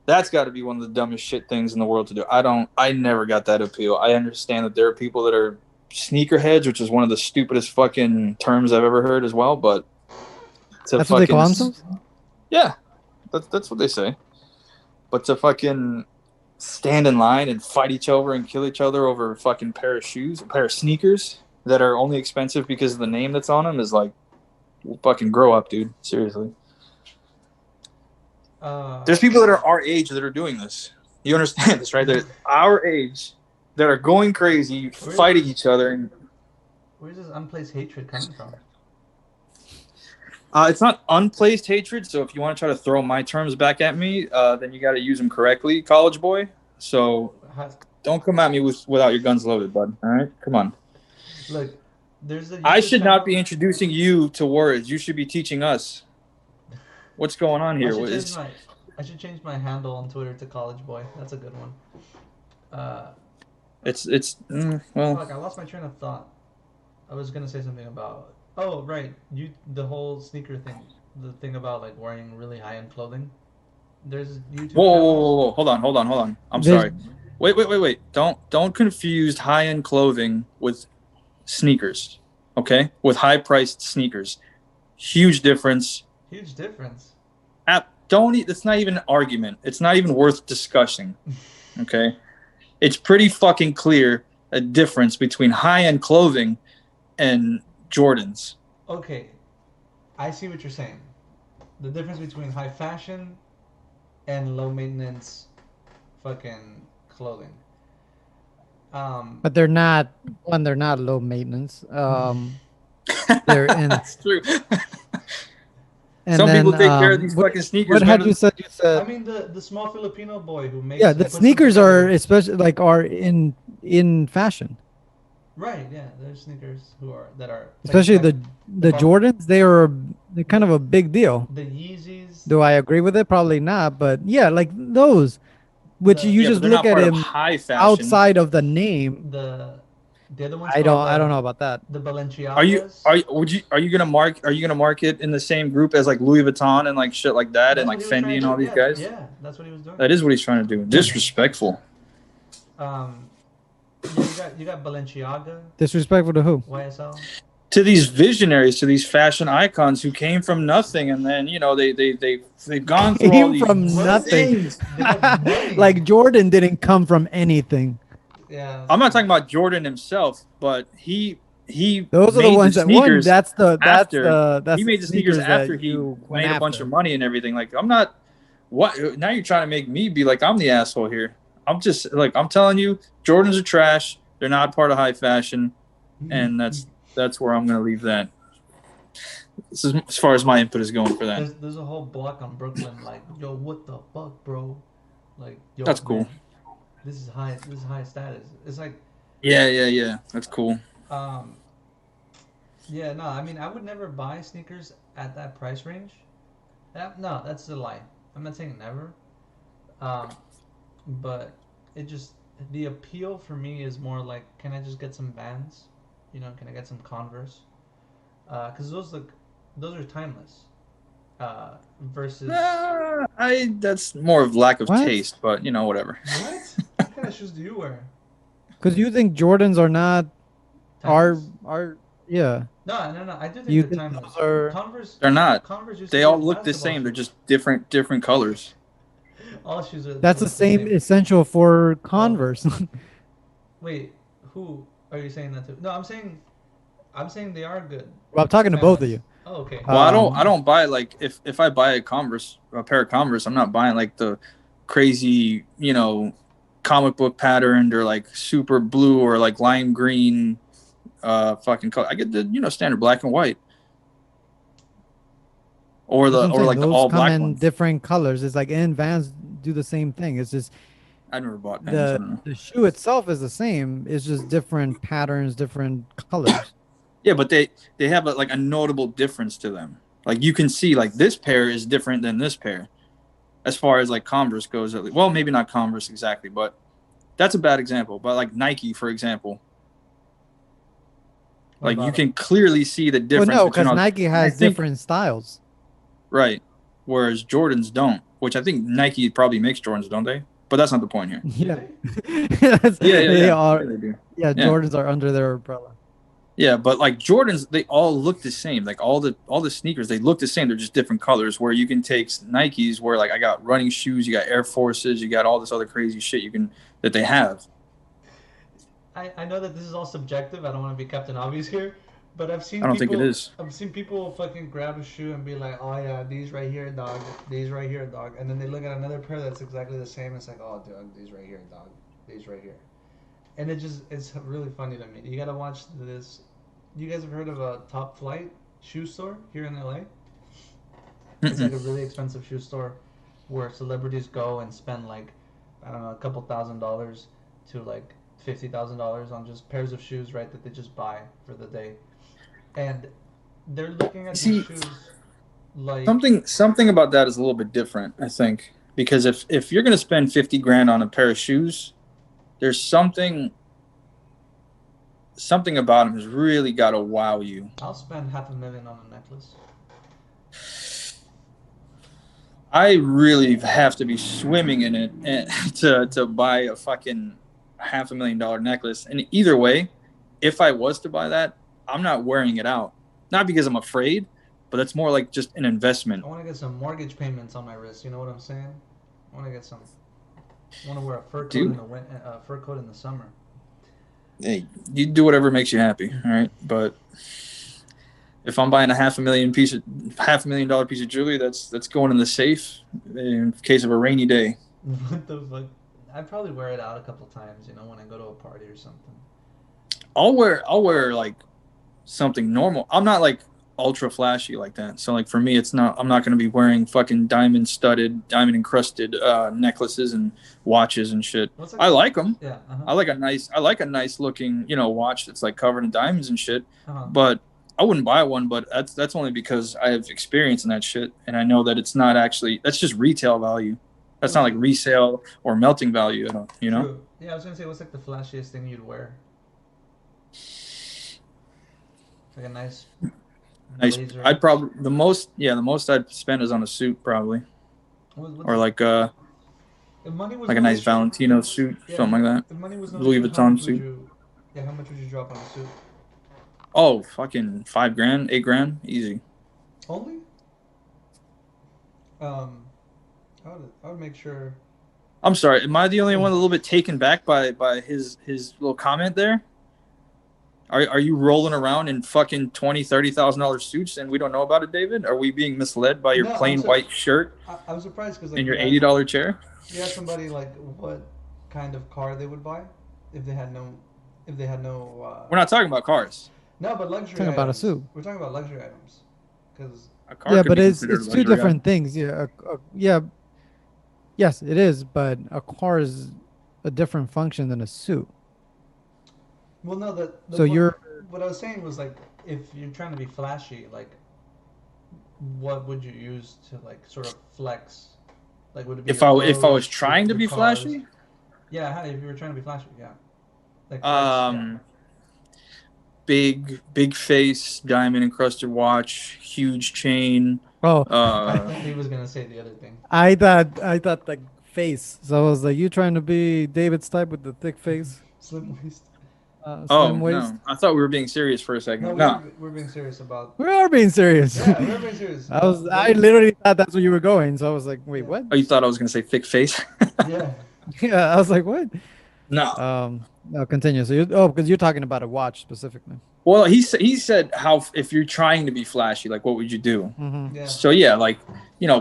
that's got to be one of the dumbest shit things in the world to do. I never got that appeal. I understand that there are people that are sneakerheads, which is one of the stupidest fucking terms I've ever heard as well. But That's what they call themselves? Yeah, that's what they say. But to fucking stand in line and fight each other and kill each other over a fucking pair of shoes, a pair of sneakers that are only expensive because of the name that's on them is like, fucking grow up, dude. Seriously. There's people that are our age that are doing this. You understand this, right? They're our age that are going crazy, fighting each other. And where's this unplaced hatred coming from? It's not unplaced hatred. So if you want to try to throw my terms back at me, then you got to use them correctly, college boy. So don't come at me without your guns loaded, bud. All right, come on. Look, there's a. I should not be introducing you to words. You should be teaching us. What's going on here? I should change my handle on Twitter to college boy. That's a good one. Well. Fuck, I lost my train of thought. I was gonna say something about. Oh right, the whole sneaker thing, the thing about like wearing really high-end clothing. There's YouTube. Whoa! Hold on. I'm sorry. Wait. Don't confuse high-end clothing with sneakers. Okay, with high-priced sneakers. Huge difference. Huge difference. It's not even an argument. It's not even worth discussing. Okay? It's pretty fucking clear a difference between high-end clothing and Jordans. Okay. I see what you're saying. The difference between high fashion and low maintenance fucking clothing. But they're not low maintenance. That's true. And some then, people take care of these fucking sneakers. What had you said? You said. I mean, the small Filipino boy who makes. Yeah, the sneakers are especially are in fashion. Right. Yeah, there's sneakers that are. Especially the Jordans, they're kind of a big deal. The Yeezys. Do I agree with it? Probably not. But yeah, like those, which you just look at him outside of the name. The other ones. I don't know about that. The Balenciagas. Are you gonna mark it in the same group as like Louis Vuitton and like shit like that, and like Fendi and all these guys? Yeah, that's what he was doing. That is what he's trying to do. Disrespectful. You got Balenciaga. Disrespectful to who? YSL. To these visionaries, to these fashion icons who came from nothing, and then they've gone through all these from nothing. Like Jordan didn't come from anything. Yeah. I'm not talking about Jordan himself, but he those are the ones that won. He made the sneakers after he made a bunch of money and everything. Like I'm not. What now? You're trying to make me be like I'm the asshole here. I'm just like I'm telling you, Jordans are trash. They're not part of high fashion, and that's where I'm gonna leave that. This is as far as my input is going for that. There's a whole block on Brooklyn like, yo, what the fuck, bro? Like, yo, that's cool. Man, this is high status. It's like. Yeah. That's cool. Yeah, no, I mean, I would never buy sneakers at that price range. No, that's a lie. I'm not saying never. But the appeal for me is more like, can I just get some Vans? Can I get some Converse? Because those are timeless. Versus. That's more of lack of taste, but whatever. What? What kind of shoes do you wear? Because you think Jordans are not are yeah. No. I do think they're timeless. Converse. They're not. Converse they all look the same. They're just different colors. All shoes are. That's the same essential for Converse. Wait, who are you saying that to? No, I'm saying they are good. Well, I'm talking to both of you. Oh, okay. Well, I don't buy like if I buy a pair of Converse, I'm not buying like the crazy, comic book patterned or like super blue or like lime green fucking color. I get the, standard black and white. or That's what I'm saying. like the Those all come black in ones. different colors. It's like in Vans do the same thing. It's just I never bought Vans. I the don't know. the shoe itself is the same. It's just different patterns, different colors. Yeah, but they have like a notable difference to them. Like you can see like this pair is different than this pair as far as like Converse goes. Well, maybe not Converse exactly, but that's a bad example. But like Nike, for example, What like you about it? can clearly see the Well, difference no, between because all. Nike And I has think different styles. right, whereas Jordans don't. Which I think Nike probably makes Jordans, don't they? But that's not the point here. Do Yeah, they? they are. Yeah, they do. Yeah, Yeah. Jordans are under their umbrella. Yeah, but like Jordans, they all look the same. Like all the sneakers, they look the same. They're just different colors. Where you can take Nikes, where like I got running shoes, you got Air Forces, you got all this other crazy shit you can that they have. I know that this is all subjective. I don't want to be Captain Obvious here, but I don't think it is. I've seen people fucking grab a shoe and be like, oh yeah, these right here, dog. These right here, dog. And then they look at another pair that's exactly the same. It's like, oh, dog, these right here, dog. These right here. And it's really funny to me. You gotta watch this. You guys have heard of a Top Flight shoe store here in LA? It's like a really expensive shoe store where celebrities go and spend like, I don't know, a couple $1,000s to like $50,000 on just pairs of shoes, right? That they just buy for the day, and they're looking at these See, shoes like, something about that is a little bit different, I think, because if you're gonna spend 50 grand on a pair of shoes, there's something about them has really got to wow you. I'll spend $500,000 on a necklace. I really have to be swimming in it to buy a fucking $500,000 necklace. And either way, if I was to buy that, I'm not wearing it out. Not because I'm afraid, but that's more like just an investment. I want to get some mortgage payments on my wrist. You know what I'm saying? I want to get some. I want to wear a fur coat Dude. in the fur coat in the summer. Hey, you do whatever makes you happy, all right? But if I'm buying a $500,000 piece of jewelry, that's going in the safe in case of a rainy day. What the fuck? I'd probably wear it out a couple times, you know, when I go to a party or something. I'll wear like something normal. I'm not like ultra flashy like that. So like for me, I'm not going to be wearing fucking diamond studded, diamond encrusted necklaces and watches and shit. What's I like them. Yeah. Uh-huh. I like a nice looking, watch that's like covered in diamonds and shit. Uh-huh. But I wouldn't buy one. But that's only because I have experience in that shit, and I know that it's not actually. That's just retail value. That's not like resale or melting value at all. True. Yeah, I was gonna say, what's like the flashiest thing you'd wear? Like a nice blazer. I'd probably the most I'd spend is on a suit probably, or like if money was like a no nice issue, Valentino suit, something like If money was that. no Louis issue, Vuitton suit. how much would you drop on a suit? Oh, fucking $5,000, $8,000, easy. Only? I would make sure. I'm sorry. Am I the only one a little bit taken back by his little comment there? Are you rolling around in fucking $20,000-$30,000 suits and we don't know about it, David? Are we being misled by your No, plain white shirt I was surprised because like and your $80 chair? you asked somebody like what kind of car they would buy if they had no We're not talking about cars. no, but luxury Talking items. about a suit. We're talking about luxury items because A car Yeah, could but be it's considered a two luxury different things. Yeah, yeah, yes, it is. But a car is a different function than a suit. well, no, So what I was saying was like if you're trying to be flashy, like what would you use to like sort of flex? Like would it be If I was clothes, trying to your be cars? flashy, Yeah, if you were trying to be flashy, yeah. Like big face, diamond encrusted watch, huge chain. Oh, I thought he was gonna say the other thing. I thought like face. So I was like, you trying to be David's type with the thick face, Slim waist. slim waist? No, I thought we were being serious for a second. No, we're being serious about. We are being serious. Yeah, we're being serious. I literally thought that's where you were going. So I was like, wait, what? Oh, you thought I was gonna say thick face? Yeah. Yeah, I was like, what? No. No, continue. So because you're talking about a watch specifically. Well, he said how if you're trying to be flashy, like what would you do? Mm-hmm. Yeah. So yeah, like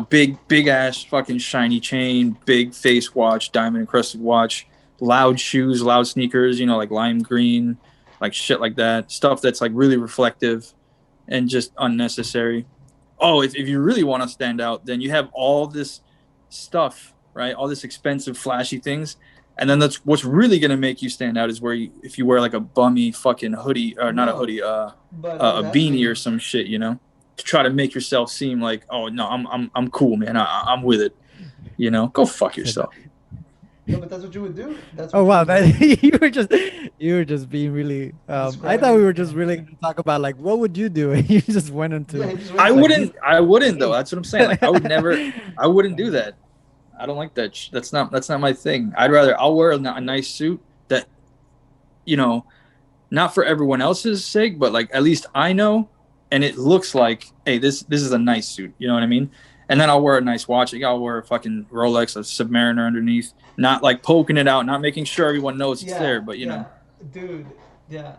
big ass fucking shiny chain, big face watch, diamond encrusted watch, loud shoes, loud sneakers, like lime green, like shit like that, stuff that's like really reflective and just unnecessary. oh, if you really want to stand out, then you have all this stuff, right? All this expensive, flashy things. And then that's what's really going to make you stand out is where if you wear like a bummy fucking hoodie, or not a No, hoodie, but a beanie or exactly. some shit, to try to make yourself seem like, oh no, I'm cool, man. I'm with it. Go fuck Said, yourself. No, but that's what you would do. That's oh what you wow, would do. you were just being really. I thought we Describing. were just really going to talk about like what would you do, and you just went Yeah, into he just went I to like like. these. wouldn't. I wouldn't though. That's what I'm saying. Like I would never. I wouldn't do that. I don't like that. That's not my thing. I'll wear a nice suit that, you know, not for everyone else's sake, but like at least I know, and it looks like, hey, this is a nice suit. You know what I mean? And then I'll wear a nice watch. I'll wear a fucking Rolex, a Submariner underneath, not like poking it out, not making sure everyone knows it's Yeah, there, but yeah, dude. Yeah.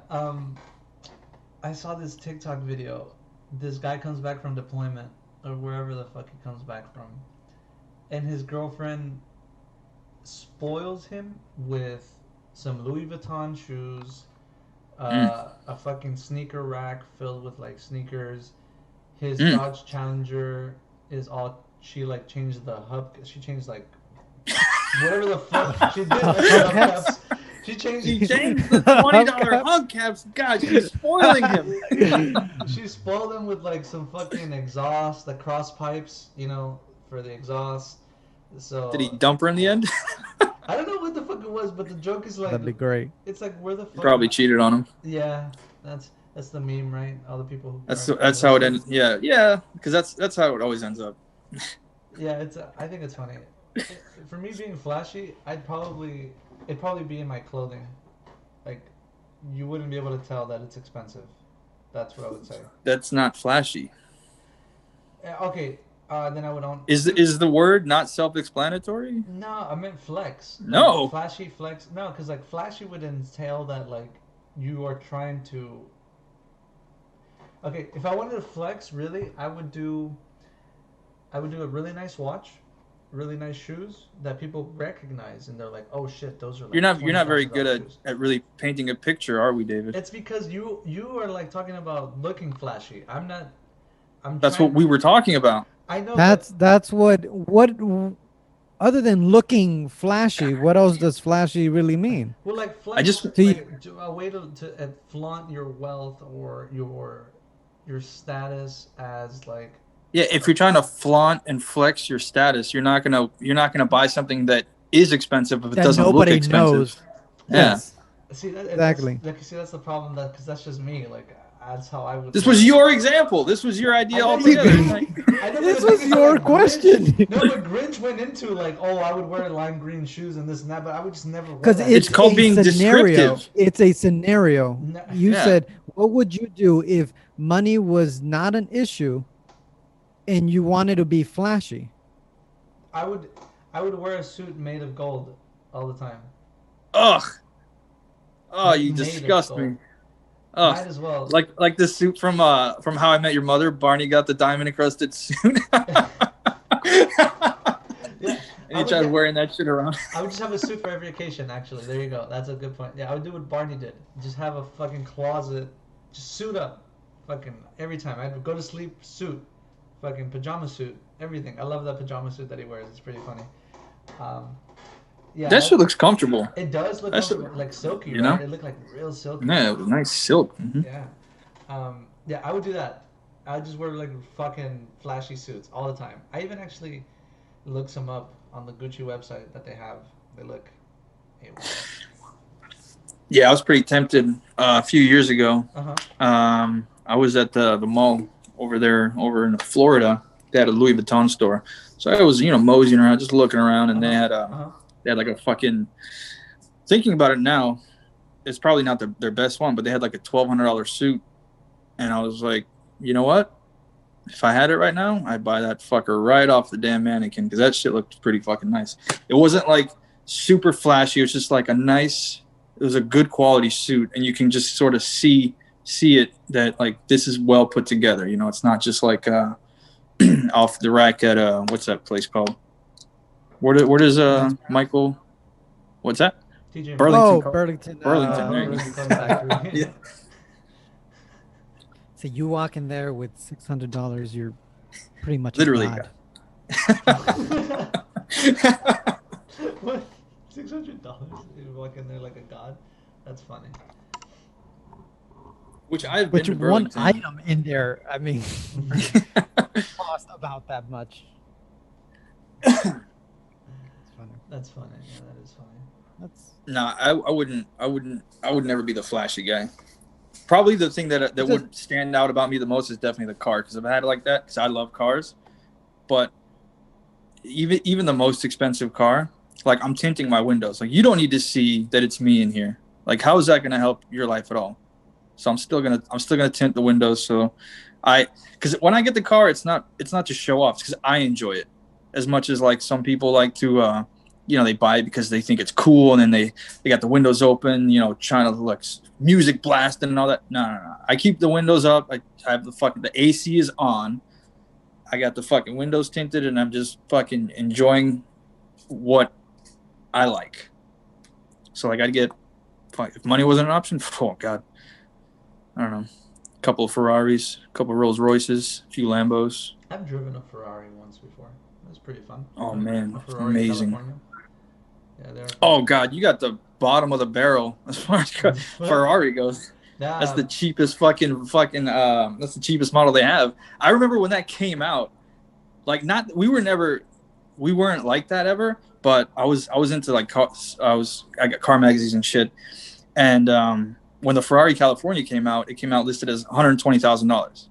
I saw this TikTok video. This guy comes back from deployment or wherever the fuck he comes back from, and his girlfriend spoils him with some Louis Vuitton shoes, Mm. a fucking sneaker rack filled with like sneakers. His Mm. Dodge Challenger is all she like changed the hub. She changed like whatever the fuck she did with the Hubcaps? hubcaps. She changed. She changed the $20 Hubcaps? hubcaps. God, she's spoiling him. She spoiled him with like some fucking exhaust, the cross pipes, for the exhaust. Did he So dump her in the end? I don't know what the fuck it was, but the joke is like, That'd be great. it's like where the He fuck? probably cheated on him. Yeah, that's the meme, right? All the people who That's are that's how it invested. ended. Yeah, yeah, because that's how it always ends up. Yeah, I think it's funny. For me being flashy, it'd probably be in my clothing. Like, you wouldn't be able to tell that it's expensive. That's what I would say. That's not flashy. Okay, then I would own. Is the word not self-explanatory? No, I meant flex. Like No. flashy flex. No, because like flashy would entail that like you are trying to. Okay, if I wanted to flex, really, I would do a really nice watch, really nice shoes that people recognize, and they're like, "Oh shit, those are You're like not very good $20,000 at, shoes." at really painting a picture, are we, David? It's because you are like talking about looking flashy. I'm not. I'm That's what trying. we were talking about. I know, but That's what other than looking flashy, what else does flashy really mean? well, like I flex, just So you, like a way to flaunt your wealth or your status as like. yeah, if you're trying to flaunt and flex your status, you're not gonna buy something that is expensive if it that doesn't look nobody expensive. knows. Yeah. Yes, See that exactly. that's the problem because that's just me. Like that's how I would. This wear was it. your example. This was your idea I never, altogether. It's like, I never This took was it to, your like, question. Grinch. No, but Grinch went into like, oh, I would wear lime green shoes and this and that, but I would just never wear Because that. it's it's called a being scenario. descriptive. It's a scenario. No, You Yeah. said, what would you do if money was not an issue and you wanted to be flashy? I would, I would wear a suit made of gold all the time. Ugh. Oh, Like you made of disgust gold. me. Ugh. Might as well. Like the suit from How I Met Your Mother. Barney got the diamond encrusted suit. Yeah, And he tried wearing that shit around. I would just have a suit for every occasion. Actually, there you go. That's a good point. Yeah, I would do what Barney did. Just have a fucking closet, just suit up, fucking every time. I'd go to sleep, suit, fucking pajama suit, everything. I love that pajama suit that he wears. It's pretty funny. Um, yeah, That shit looks comfortable. it does look that shit- like silky, you right? know? It looked like real silky. Yeah, it was nice silk. Mhm. Yeah, yeah, I would do that. I would just wear like fucking flashy suits all the time. I even actually looked some up on the Gucci website that they have. They look. Yeah, I was pretty tempted a few years ago. Uh huh. I was at the mall over in Florida. They had a Louis Vuitton store, so I was moseying around, just looking around, and Uh-huh. they had like a fucking. Thinking about it now, it's probably not their best one, but they had like a $1,200 suit, and I was like, you know what? If I had it right now, I'd buy that fucker right off the damn mannequin because that shit looked pretty fucking nice. It wasn't like super flashy. It was just like it was a good quality suit, and you can just sort of see it that like this is well put together. It's not just like off the rack at what's that place called? Where does Michael? What's that? TJ Burlington. Oh, Burlington. Burlington, there you go. Burlington Factory. Yeah. So you walk in there with $600, you're Pretty much a Literally. god. What? $600? You walk in there like a god? That's funny. Which I've been Which to one Burlington. item in there? I mean, cost about that much. It's funny. That's funny. Yeah, that is funny. That's Nah, I would never be the flashy guy. Probably the thing that just would stand out about me the most is definitely the car, because I've had it like that because I love cars. But even the most expensive car, like I'm tinting my windows. Like you don't need to see that it's me in here. Like how is that going to help your life at all? So I'm still gonna tint the windows. So because when I get the car, it's not to show off. It's because I enjoy it as much as like some people like to, they buy it because they think it's cool, and then they got the windows open, trying to like music blast and all that. No. I keep the windows up. I have the AC is on. I got the fucking windows tinted, and I'm just fucking enjoying what I like. So like I'd get, if money wasn't an option, oh god, I don't know, a couple of Ferraris, a couple of Rolls Royces, a few Lambos. I've driven a Ferrari once before. It was pretty fun. Oh A man, Ferrari amazing. California. Yeah, they're Oh fun. god, you got the bottom of the barrel as far as Ferrari goes. That's the Nah, cheapest fucking that's the cheapest model they have. I remember when that came out. Like we weren't like that ever, but I was into like cars. I got car magazines and shit. And when the Ferrari California came out, it came out listed as $120,000.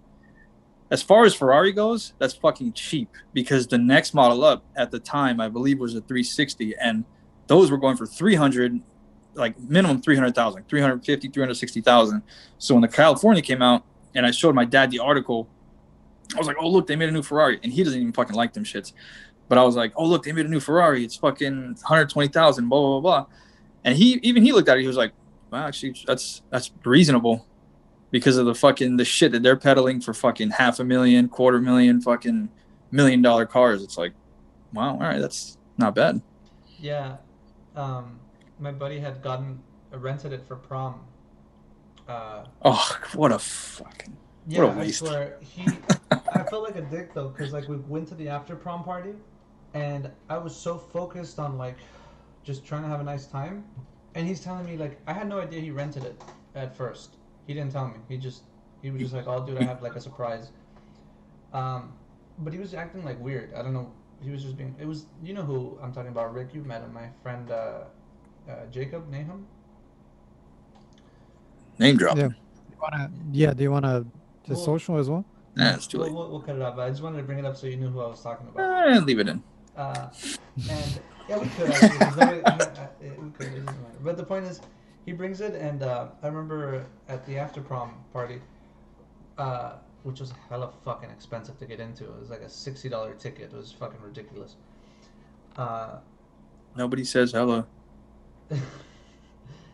As far as Ferrari goes, that's fucking cheap, because the next model up at the time, I believe, was a 360, and those were going for 300, like minimum 300,000, 350, 360,000. So when the California came out, and I showed my dad the article, I was like, oh look, they made a new Ferrari, and he doesn't even fucking like them shits. But I was like, oh look, they made a new Ferrari. It's fucking 120,000, blah blah blah. And he looked at it. He was like, well, actually, that's reasonable, because of the shit that they're peddling for fucking $500,000, $250,000, fucking $1 million cars. It's like, wow, all right, that's not bad. yeah. My buddy had rented it for prom. Uh, Oh, what a yeah, I waste. swear I felt like a dick though, because like we went to the after prom party, and I was so focused on like just trying to have a nice time, and he's telling me like I had no idea he rented it at first. He didn't tell me. He was just like, "Oh, dude, I have like a surprise." Um, but he was acting like weird. I don't know. He was just being. It was, you know who I'm talking about, Rick. You've met him, my friend Jacob Nahum. Name yeah. dropping. Do you wanna to Well, social as well? Nah, it's too late. we'll cut it out. But I just wanted to bring it up so you knew who I was talking about. Leave it in. Uh, and yeah, we could actually. 'Cause we could. It doesn't matter. But the point is, he brings it, and I remember at the after prom party, which was hella fucking expensive to get into. It was like a $60 ticket. It was fucking ridiculous. Uh, Nobody says hello.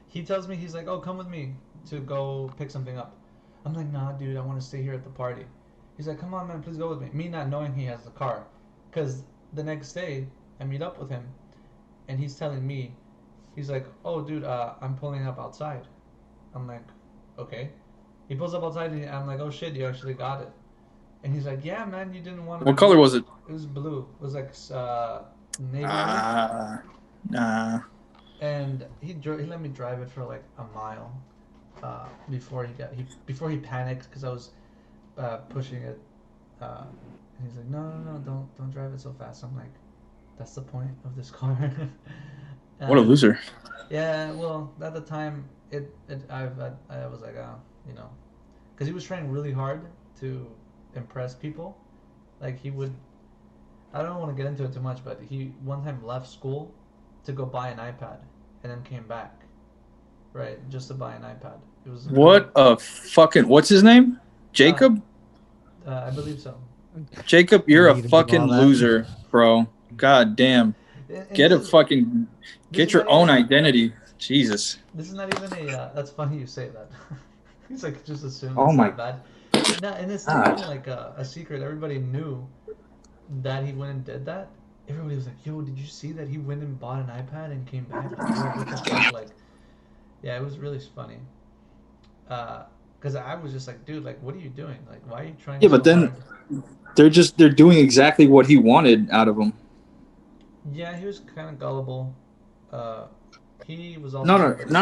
he tells me, he's like, "Oh, come with me to go pick something up." I'm like, "Nah, dude, I want to stay here at the party." He's like, "Come on, man, please go with me." Me not knowing he has the car, because the next day I meet up with him, and he's telling me, he's like, "Oh, dude, I'm pulling up outside." I'm like, "Okay." He pulls up outside, and I'm like, "Oh shit, you actually got it." And he's like, "Yeah, man, you didn't want to." What color was it? It was blue. It was like navy blue. Nah. And he let me drive it for like a mile before he panicked because I was pushing it. And he's like, no, don't drive it so fast. I'm like, that's the point of this car. What a loser. Yeah, well, at the time, I was like, because he was trying really hard to impress people. Like he would, I don't want to get into it too much, but he one time left school to go buy an iPad, and then came back, right, just to buy an iPad. It was What a fucking, what's his name? Jacob? I believe so. Jacob, You you're a need to do all fucking that. loser, bro. God damn. And Get this a is- fucking, this get is your not own even- identity. Jesus. This is not even a. That's funny you say that. He's like just assume Oh it's my not bad. No, and it's not God. even like a secret. Everybody knew that he went and did that. Everybody was like, "Yo, did you see that he went and bought an iPad and came back?" Like, what the fuck? Like, yeah, it was really funny. Because Because I was just like, dude, like, what are you doing? Like, why are you trying Yeah, so but then hard? they're doing exactly what he wanted out of them. Yeah, he was kind of gullible. Uh, he was also No, no, somebody.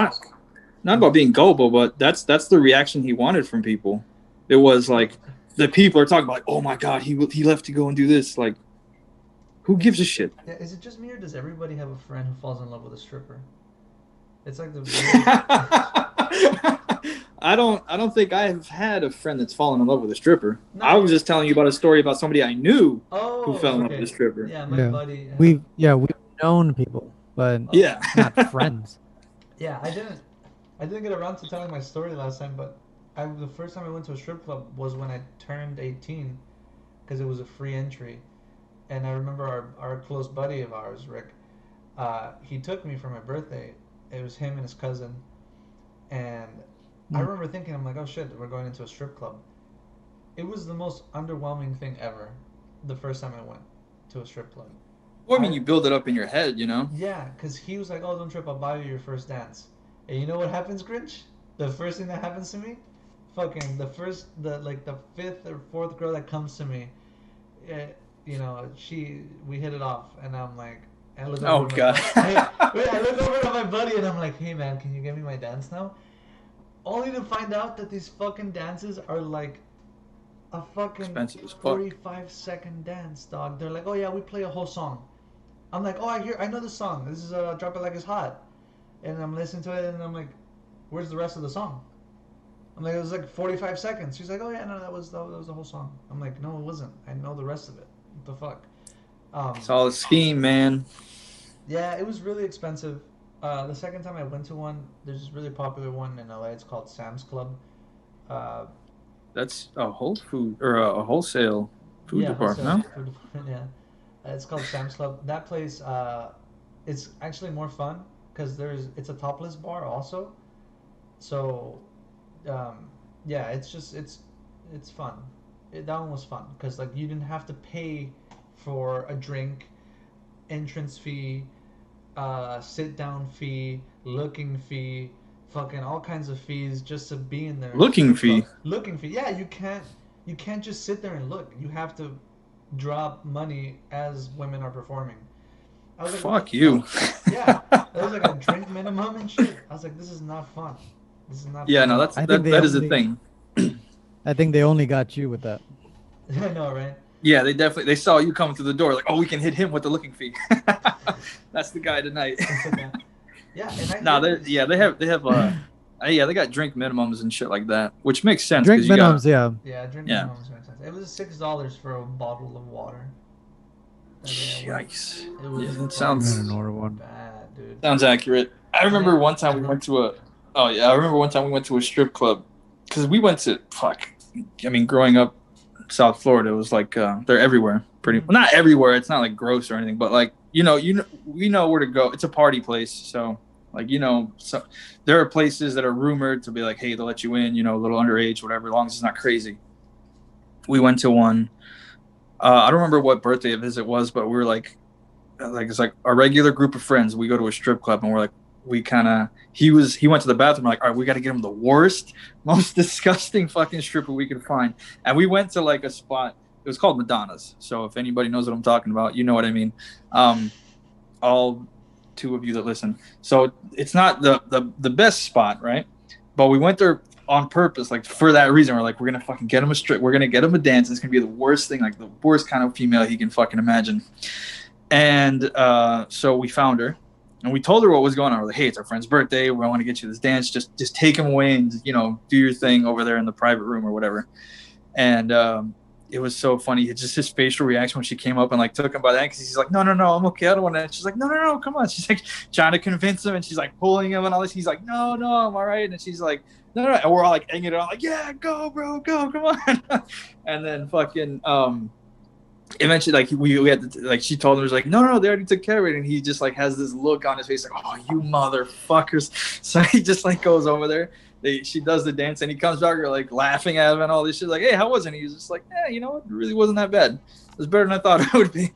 not about being gullible, but that's the reaction he wanted from people. It was But like the people are talking about, like, oh my god, he left to go and do this. Like, who gives a shit? yeah, is it just me or does everybody have a friend who falls in love with a stripper? It's like the weirdest. I don't think I've had a friend that's fallen in love with a stripper. I No. was just telling you about a story about somebody I knew who fell Oh, in love with a okay. stripper. Yeah, my Yeah. buddy. We've known people, but Oh, Yeah. not friends. yeah. I didn't get around to telling my story last time, but the first time I went to a strip club was when I turned 18, because it was a free entry, and I remember our close buddy of ours, Rick. He took me for my birthday. It was him and his cousin, and I Mm. remember thinking, I'm like, oh shit, we're going into a strip club. It was the most underwhelming thing ever. The first time I went to a strip club. Well, I mean, I you build it up in your head, you know. Yeah, because he was like, oh, don't trip, I'll buy you your first dance. And you know what happens, Grinch? The first thing that happens to me, fucking the fifth or fourth girl that comes to me, you know, we hit it off, and I'm like, I look Oh over to my god. buddy. Wait, I look over to my buddy, and I'm like, hey man, can you give me my dance now? Only to find out that these fucking dances are like a fucking Expensive as fuck. 45-second dance, dog. They're like, oh yeah, we play a whole song. I'm like, oh, I know this song. This is Drop It Like It's Hot. And I'm listening to it, and I'm like, where's the rest of the song? I'm like, it was like 45 seconds. She's like, oh yeah, no, that was the whole song. I'm like, no, it wasn't. I know the rest of it. What the fuck? It's all a scheme, man. Yeah, it was really expensive. The second time I went to one, there's this really popular one in LA. It's called Sam's Club. Uh, That's a whole food or a wholesale food yeah, department, wholesale no? food department. Yeah, it's called Sam's Club. That place, it's actually more fun because it's a topless bar also. So, um, yeah, it's fun. That one was fun because like you didn't have to pay for a drink, entrance fee, sit down fee, looking fee, fucking all kinds of fees just to be in there in a Looking strip club. fee. Looking fee. Yeah, you can't just sit there and look. You have to drop money as women are performing. I was like, what the Fuck you. fuck? Yeah, there was like a drink minimum and shit. I was like, this is not fun. This is not Yeah, fun no, at that's all. I think that is the thing. I think they only got you with that. I know, right? Yeah, they saw you coming through the door, like, oh, we can hit him with the looking fee. That's the guy tonight. It's like that. Yeah, and I No, did this. they have yeah, they got drink minimums and shit like that, which makes sense Drink because you gotta minimums, yeah. Yeah, drink yeah. minimums make sense. It was $6 for a bottle of water. That day I went. Yikes. It was Yeah, that I'm sounds gonna order one. bad, dude. sounds accurate. I And remember then, one time we went to a oh yeah, I remember one time we went to a strip club because we went to fuck. I mean, growing up South Florida, it was like they're everywhere. Pretty well, not everywhere. It's not like gross or anything, but like we know where to go. It's a party place, so like so there are places that are rumored to be like, hey, they'll let you in, a little underage, whatever, as long as it's not crazy. We went to one. I don't remember what birthday of his it was, but we were like it's like a regular group of friends. We go to a strip club and we're like, he went to the bathroom. We're like, all right, we got to get him the worst, most disgusting fucking stripper we could find. And we went to like a spot. It was called Madonna's. So if anybody knows what I'm talking about, you know what I mean. All two of you that listen. So it's not the best spot, right? But we went there on purpose, like for that reason. We're like, we're gonna fucking get him a strip. We're gonna get him a dance. It's gonna be the worst thing, like the worst kind of female he can fucking imagine. And so we found her, and we told her what was going on. We're like, hey, it's our friend's birthday. We want to get you this dance. Just take him away and do your thing over there in the private room or whatever. And it was so funny. It's just his facial reaction when she came up and like took him by the hand because he's like, no, I'm okay. I don't want to. And she's like, no, come on. She's like trying to convince him, and she's like pulling him and all this. He's like, no, I'm all right. And she's like, no. And we're all like egging it on, like, yeah, go, bro, go, come on. And then fucking eventually, like we had to, like she told him, was like, no, they already took care of it, and he just like has this look on his face, like, oh, you motherfuckers. So he just like goes over there. She does the dance, and he comes back like laughing at him and all this shit. Like, hey, how was it? And he's just like, yeah, you know what? It really wasn't that bad. It was better than I thought it would be.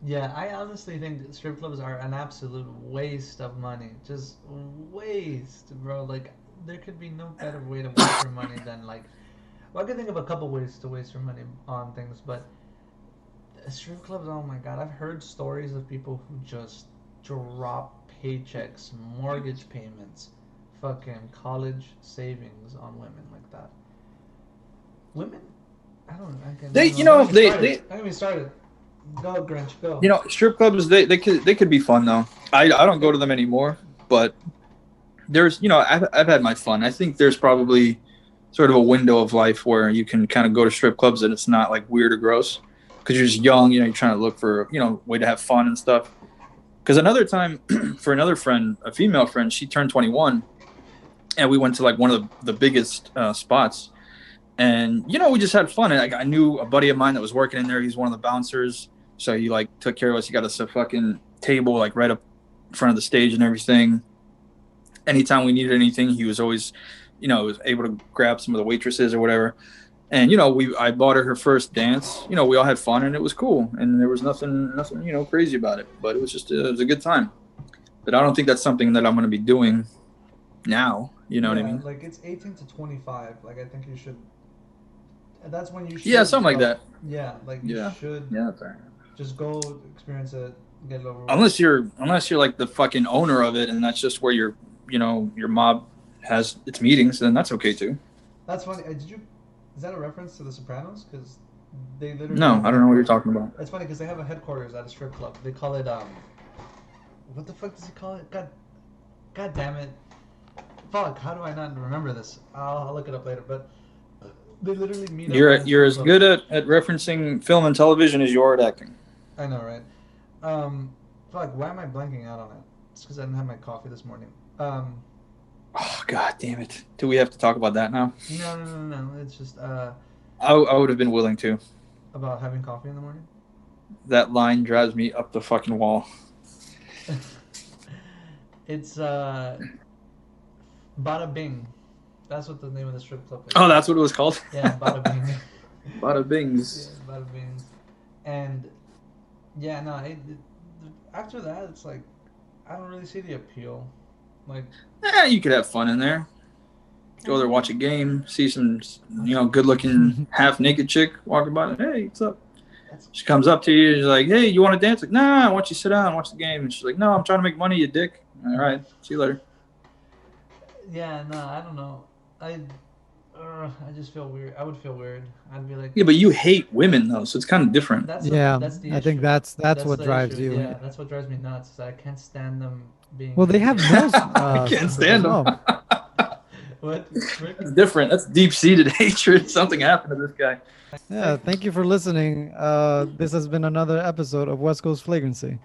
Yeah, I honestly think strip clubs are an absolute waste of money. Just waste, bro. Like, there could be no better way to waste your money than like. Well, I can think of a couple ways to waste your money on things, but strip clubs. Oh my god, I've heard stories of people who just drop paychecks, mortgage payments, fucking college savings on women like that. Women, I don't. I can. They, No, you don't know, get me started. they, Don't get me started. Go, Grinch. Go. you know, strip clubs. They could be fun though. I don't go to them anymore, but there's, you know, I've had my fun. I think there's probably sort of a window of life where you can kind of go to strip clubs and it's not like weird or gross because you're just young. You know, you're trying to look for, you know, way to have fun and stuff. Because another time, for another friend, a female friend, she turned 21, and we went to like one of the biggest spots, and you know, we just had fun. And I knew a buddy of mine that was working in there. He's one of the bouncers, so he like took care of us. He got us a fucking table like right up in front of the stage and everything. Anytime we needed anything, he was always, you know, was able to grab some of the waitresses or whatever. And you know, I bought her first dance. You know, we all had fun and it was cool, and there was nothing you know crazy about it. But it was just it was a good time. But I don't think that's something that I'm going to be doing now. You know what I mean? Like it's 18 to 25. Like I think you should. That's when you should. Yeah, something like that. Yeah, like you Yeah. should Yeah, fair. just go experience it, get it over with. Unless you're like the fucking owner of it, and that's just where your mob has its meetings, then that's okay too. That's funny. Is that a reference to The Sopranos? Because they literally. No, I don't know what you're talking about. It's funny because they have a headquarters at a strip club. They call it what the fuck does he call it? God damn it. Fuck, how do I not remember this? I'll look it up later. But they literally meet. You're as good at referencing film and television as you are at acting. I know, right? Fuck, why am I blanking out on it? It's because I didn't have my coffee this morning. Oh god damn it! Do we have to talk about that now? No. It's just I would have been willing to. about having coffee in the morning. That line drives me up the fucking wall. It's Bada Bing. That's what the name of the strip club is. Oh, that's what it was called. Yeah, Bada Bing. Bada bings. Yeah, Bada Bing. And yeah, no. After that, it's like I don't really see the appeal. Like, You could have fun in there. Go there, watch a game, see some, you know, good-looking half-naked chick walking by. Hey, what's up? She comes up to you. She's like, "Hey, you want to dance?" Like, "Nah, I want you to sit down and watch the game." And she's like, "No, I'm trying to make money, you dick." All right, see you later. yeah, no, I don't know. I just feel weird. I would feel weird. I'd be like, Yeah, but you hate women though, so it's kind of different. that's Yeah, that's the I think issue. that's what the drives issue. you. Yeah, that's what drives me nuts. Is I can't stand them being. Well, they have males. I can't stand as them. well. What? That's different. That's deep-seated hatred. Something happened to this guy. Yeah, thank you for listening. This has been another episode of West Coast Flagrancy.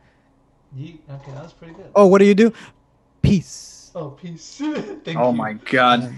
Okay, that was pretty good. Oh, what do you do? Peace. Oh, peace. Thank Oh you. my god. Yeah.